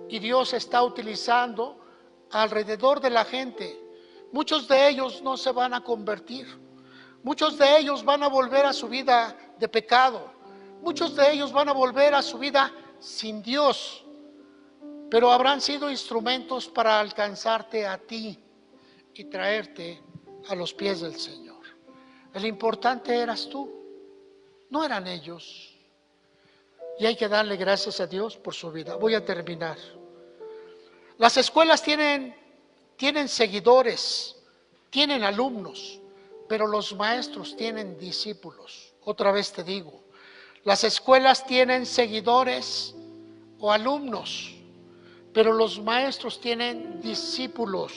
Y Dios está utilizando alrededor de la gente. Muchos de ellos no se van a convertir. Muchos de ellos van a volver a su vida de pecado. Muchos de ellos van a volver a su vida sin Dios. Pero habrán sido instrumentos para alcanzarte a ti y traerte a los pies del Señor. El importante eras tú. No eran ellos. Y hay que darle gracias a Dios por su vida. Voy a terminar. Las escuelas tienen seguidores, tienen alumnos, pero los maestros tienen discípulos. Otra vez te digo, las escuelas tienen seguidores o alumnos, pero los maestros tienen discípulos.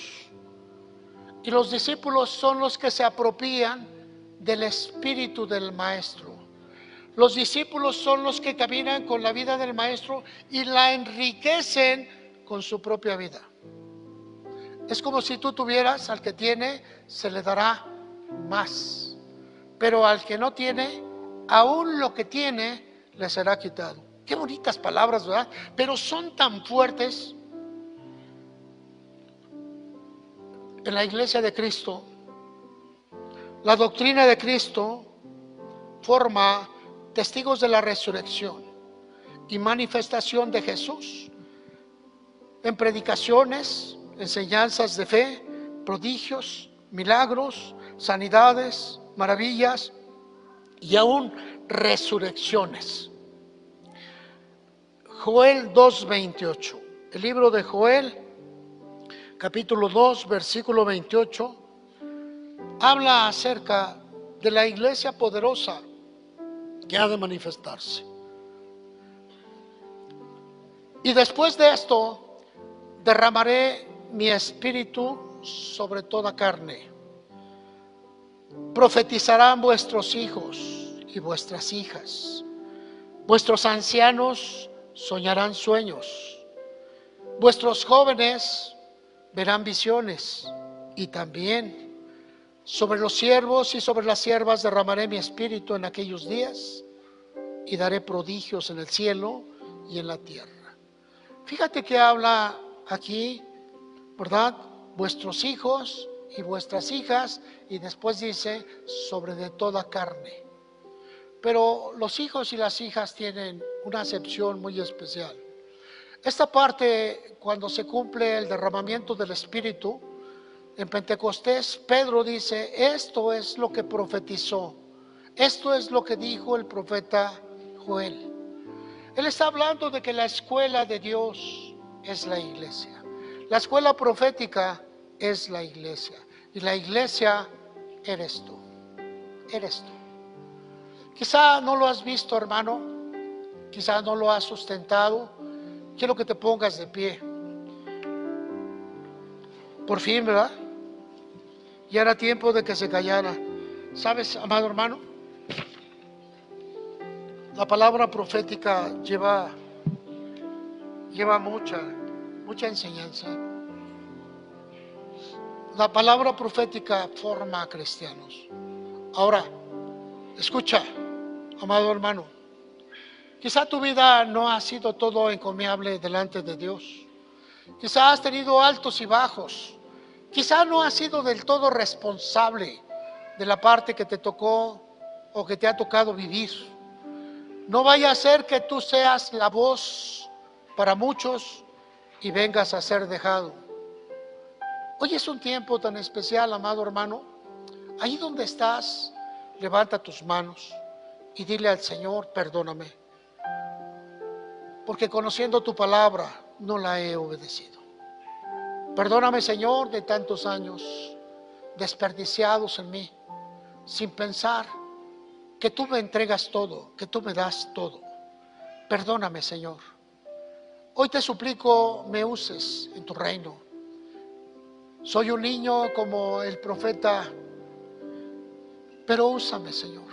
Y los discípulos son los que se apropian del espíritu del maestro. Los discípulos son los que caminan con la vida del maestro y la enriquecen con su propia vida. Es como si tú tuvieras, al que tiene, se le dará más. Pero al que no tiene, aún lo que tiene, le será quitado. Qué bonitas palabras, ¿verdad? Pero son tan fuertes. En la iglesia de Cristo, la doctrina de Cristo forma testigos de la resurrección y manifestación de Jesús en predicaciones, enseñanzas de fe, prodigios, milagros, sanidades, maravillas y aún resurrecciones. Joel 2:28, el libro de Joel, capítulo 2, versículo 28, habla acerca de la iglesia poderosa que ha de manifestarse. Y después de esto, derramaré mi espíritu sobre toda carne. Profetizarán vuestros hijos y vuestras hijas. Vuestros ancianos soñarán sueños. Vuestros jóvenes verán visiones. Y también sobre los siervos y sobre las siervas derramaré mi espíritu en aquellos días, y daré prodigios en el cielo y en la tierra. Fíjate que habla aquí, ¿verdad? Vuestros hijos y vuestras hijas, y después dice sobre de toda carne. Pero los hijos y las hijas tienen una acepción muy especial. Esta parte, cuando se cumple el derramamiento del Espíritu, en Pentecostés, Pedro dice, esto es lo que profetizó, esto es lo que dijo el profeta Joel. Él está hablando de que la escuela de Dios es la iglesia. La escuela profética es la iglesia. Y la iglesia eres tú. Eres tú. Quizá no lo has visto, hermano. Quizá no lo has sustentado. Quiero que te pongas de pie. Por fin, ¿verdad? Ya era tiempo de que se callara. ¿Sabes, amado hermano? La palabra profética lleva mucha enseñanza. La palabra profética forma a cristianos. Ahora, escucha, amado hermano. Quizá tu vida no ha sido todo encomiable delante de Dios. Quizá has tenido altos y bajos. Quizá no has sido del todo responsable de la parte que te tocó o que te ha tocado vivir. No vaya a ser que tú seas la voz para muchos y vengas a ser dejado. Hoy es un tiempo tan especial, amado hermano. Ahí donde estás, levanta tus manos y dile al Señor, perdóname, porque conociendo tu palabra no la he obedecido. Perdóname, Señor, de tantos años desperdiciados en mí, sin pensar que tú me entregas todo, que tú me das todo. Perdóname, Señor. Hoy te suplico, me uses en tu reino. Soy un niño como el profeta, pero úsame, Señor.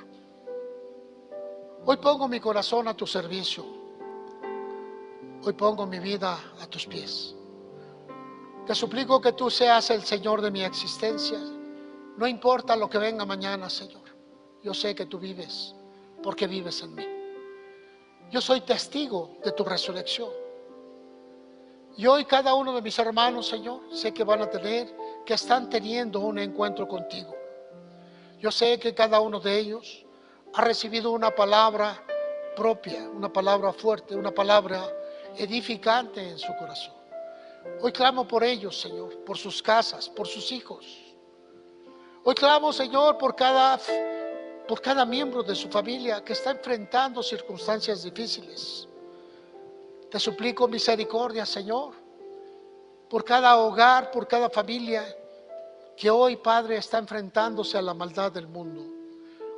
Hoy pongo mi corazón a tu servicio. Hoy pongo mi vida a tus pies. Te suplico que tú seas el Señor de mi existencia. No importa lo que venga mañana, Señor. Yo sé que tú vives, porque vives en mí. Yo soy testigo de tu resurrección. Y hoy cada uno de mis hermanos, Señor, sé que están teniendo un encuentro contigo. Yo sé que cada uno de ellos ha recibido una palabra propia, una palabra fuerte, una palabra edificante en su corazón. Hoy clamo por ellos, Señor, por sus casas, por sus hijos. Hoy clamo, Señor, por cada miembro de su familia que está enfrentando circunstancias difíciles. Te suplico misericordia, Señor, por cada hogar, por cada familia que hoy, Padre, está enfrentándose a la maldad del mundo.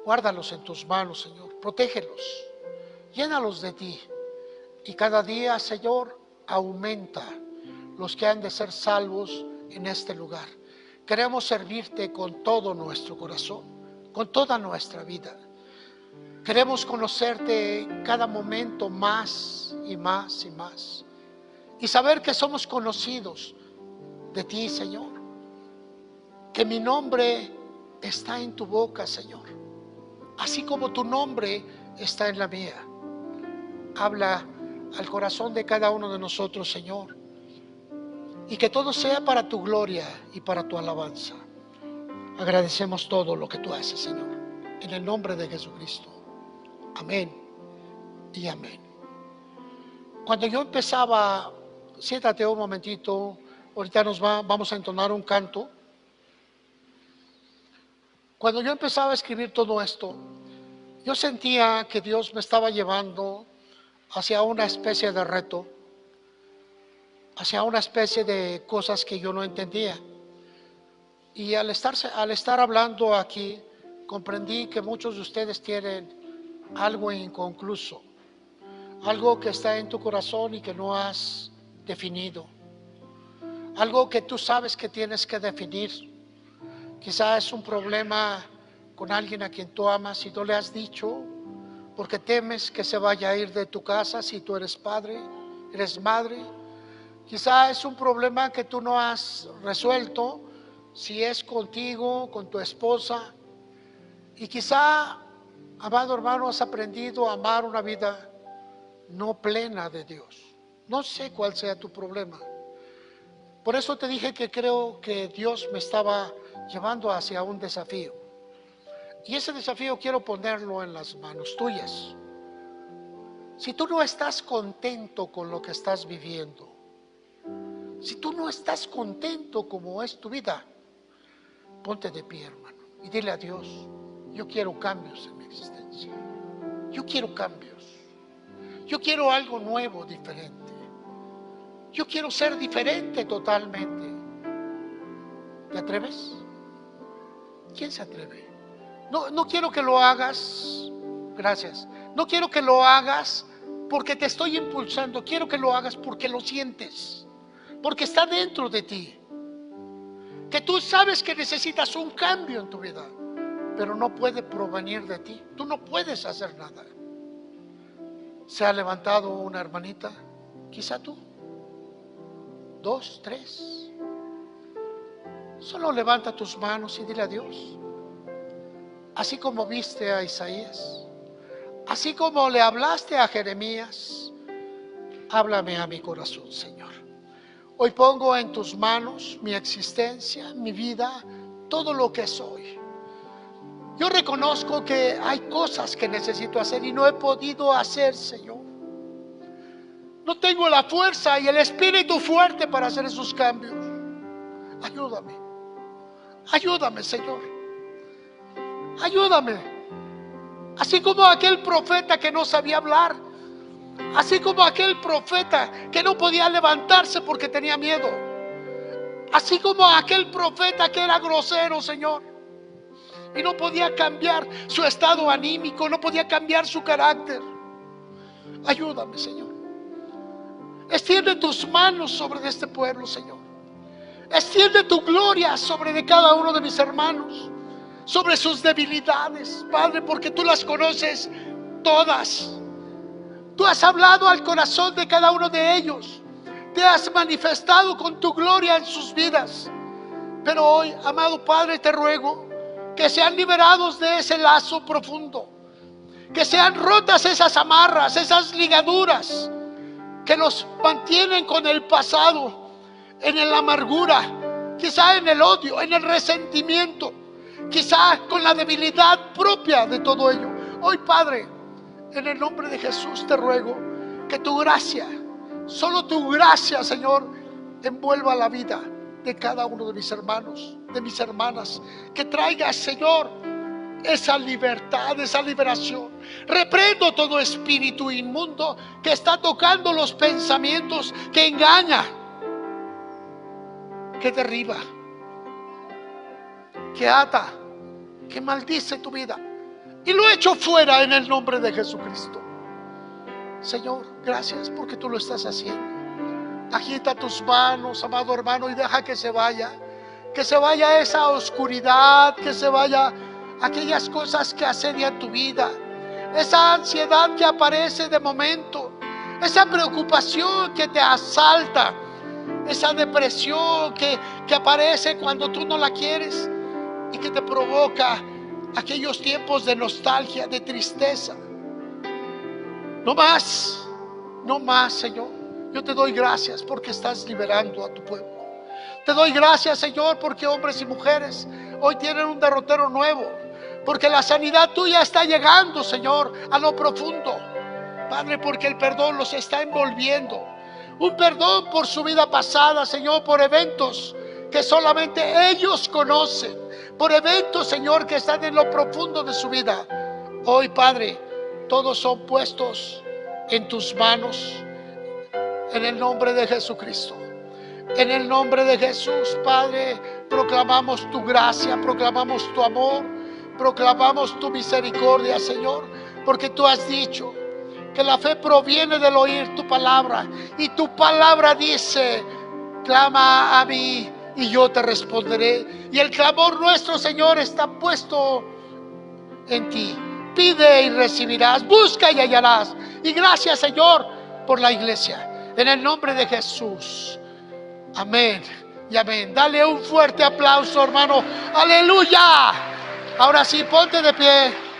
Guárdalos en tus manos, Señor. Protégelos. Llénalos de ti. Y cada día, Señor, aumenta los que han de ser salvos en este lugar. Queremos servirte con todo nuestro corazón, con toda nuestra vida. Queremos conocerte cada momento más y más y más. Y saber que somos conocidos de ti, Señor. Que mi nombre está en tu boca, Señor. Así como tu nombre está en la mía. Habla al corazón de cada uno de nosotros, Señor. Y que todo sea para tu gloria y para tu alabanza. Agradecemos todo lo que tú haces, Señor. En el nombre de Jesucristo. Amén y amén. Cuando yo empezaba, siéntate un momentito, ahorita vamos a entonar un canto. Cuando yo empezaba a escribir todo esto, yo sentía que Dios me estaba llevando hacia una especie de reto, hacia una especie de cosas que yo no entendía. Y al estar hablando aquí, comprendí que muchos de ustedes tienen algo inconcluso, algo que está en tu corazón y que no has definido, algo que tú sabes que tienes que definir. Quizás es un problema con alguien a quien tú amas y no le has dicho porque temes que se vaya a ir de tu casa si tú eres padre, eres madre. Quizás es un problema que tú no has resuelto, si es contigo, con tu esposa. Y quizá, amado hermano, has aprendido a amar una vida no plena de Dios. No sé cuál sea tu problema. Por eso te dije que creo que Dios me estaba llevando hacia un desafío. Y ese desafío quiero ponerlo en las manos tuyas. Si tú no estás contento con lo que estás viviendo, si tú no estás contento como es tu vida, ponte de pie, hermano, y dile a Dios: yo quiero cambios en mi existencia. Yo quiero cambios. Yo quiero algo nuevo, diferente. Yo quiero ser diferente totalmente. ¿Te atreves? ¿Quién se atreve? No quiero que lo hagas. Gracias. No quiero que lo hagas porque te estoy impulsando. Quiero que lo hagas porque lo sientes, porque está dentro de ti, que tú sabes que necesitas un cambio en tu vida, pero no puede provenir de ti. Tú no puedes hacer nada. Se ha levantado una hermanita, quizá tú, 2, 3. Solo levanta tus manos y dile a Dios, así como viste a Isaías, así como le hablaste a Jeremías, háblame a mi corazón, Señor. Hoy pongo en tus manos mi existencia, mi vida, todo lo que soy. Yo reconozco que hay cosas que necesito hacer y no he podido hacer, Señor. No tengo la fuerza y el espíritu fuerte para hacer esos cambios. Ayúdame. Ayúdame, Señor. Ayúdame. Así como aquel profeta que no sabía hablar, así como aquel profeta que no podía levantarse porque tenía miedo, así como aquel profeta que era grosero, Señor, y no podía cambiar su estado anímico, no podía cambiar su carácter. Ayúdame, Señor. Extiende tus manos sobre este pueblo, Señor. Extiende tu gloria sobre de cada uno de mis hermanos, sobre sus debilidades, Padre, porque tú las conoces todas. Tú has hablado al corazón de cada uno de ellos. Te has manifestado con tu gloria en sus vidas. Pero hoy, amado Padre, te ruego que sean liberados de ese lazo profundo, que sean rotas esas amarras, esas ligaduras que los mantienen con el pasado, en la amargura, quizá en el odio, en el resentimiento, quizá con la debilidad propia de todo ello. Hoy, Padre, en el nombre de Jesús te ruego que tu gracia, solo tu gracia, Señor, envuelva la vida de cada uno de mis hermanos, de mis hermanas, que traiga, Señor, esa libertad, esa liberación. Reprendo todo espíritu inmundo que está tocando los pensamientos, que engaña, que derriba, que ata, que maldice tu vida, y lo echo fuera en el nombre de Jesucristo. Señor, gracias porque tú lo estás haciendo. Agita tus manos, amado hermano, y deja que se vaya esa oscuridad, que se vaya aquellas cosas que asedian tu vida, esa ansiedad que aparece de momento, esa preocupación que te asalta, esa depresión que aparece cuando tú no la quieres y que te provoca aquellos tiempos de nostalgia, de tristeza. No más, no más, Señor. Yo te doy gracias porque estás liberando a tu pueblo. Te doy gracias, Señor, porque hombres y mujeres hoy tienen un derrotero nuevo, porque la sanidad tuya está llegando, Señor, a lo profundo. Padre, porque el perdón los está envolviendo. Un perdón por su vida pasada, Señor, por eventos que solamente ellos conocen, por eventos, Señor, que están en lo profundo de su vida. Hoy, Padre, todos son puestos en tus manos, en el nombre de Jesucristo. En el nombre de Jesús, Padre, proclamamos tu gracia, proclamamos tu amor, proclamamos tu misericordia, Señor. porque tú has dicho que la fe proviene del oír tu palabra, y tu palabra dice: clama a mí y yo te responderé. Y el clamor nuestro, Señor, está puesto en ti. Pide y recibirás, busca y hallarás. Y gracias, Señor, por la iglesia, en el nombre de Jesús. Amén y amén. Dale un fuerte aplauso, hermano. Aleluya. Ahora sí, ponte de pie.